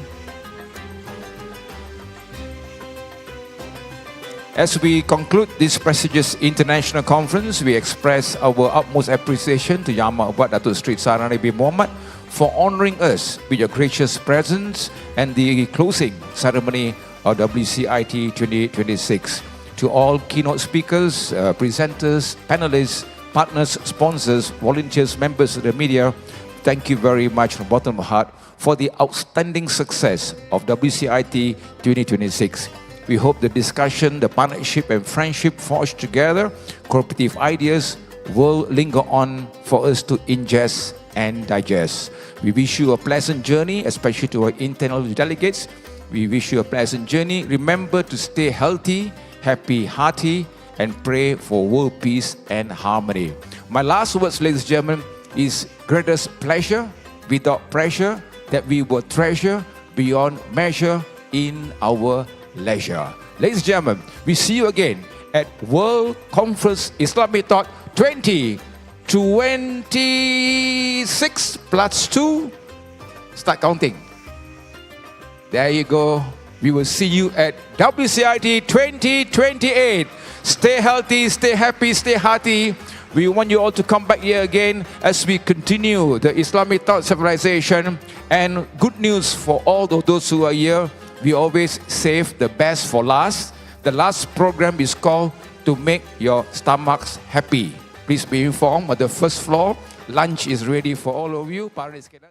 As we conclude this prestigious international conference, we express our utmost appreciation to Yang Amat Datuk Seri Saarani bin Mohamad for honouring us with your gracious presence and the closing ceremony of WCIT 2026. To all keynote speakers, presenters, panelists, partners, sponsors, volunteers, members of the media, thank you very much from the bottom of my heart for the outstanding success of WCIT 2026. We hope the discussion, the partnership and friendship forged together, cooperative ideas will linger on for us to ingest and digest. We wish you a pleasant journey, especially to our internal delegates. We wish you a pleasant journey. Remember to stay healthy, happy, hearty, and pray for world peace and harmony. My last words, ladies and gentlemen, is greatest pleasure without pressure that we will treasure beyond measure in our leisure. Ladies and gentlemen, we see you again at World Conference Islamic Thought 2026 plus 2. Start counting. There you go. We will see you at WCIT 2028. Stay healthy, stay happy, stay hearty. We want you all to come back here again as we continue the Islamic thought civilization. And good news for all of those who are here, we always save the best for last. The last program is called To Make Your Stomachs Happy. Please be informed on the first floor. Lunch is ready for all of you. Parents can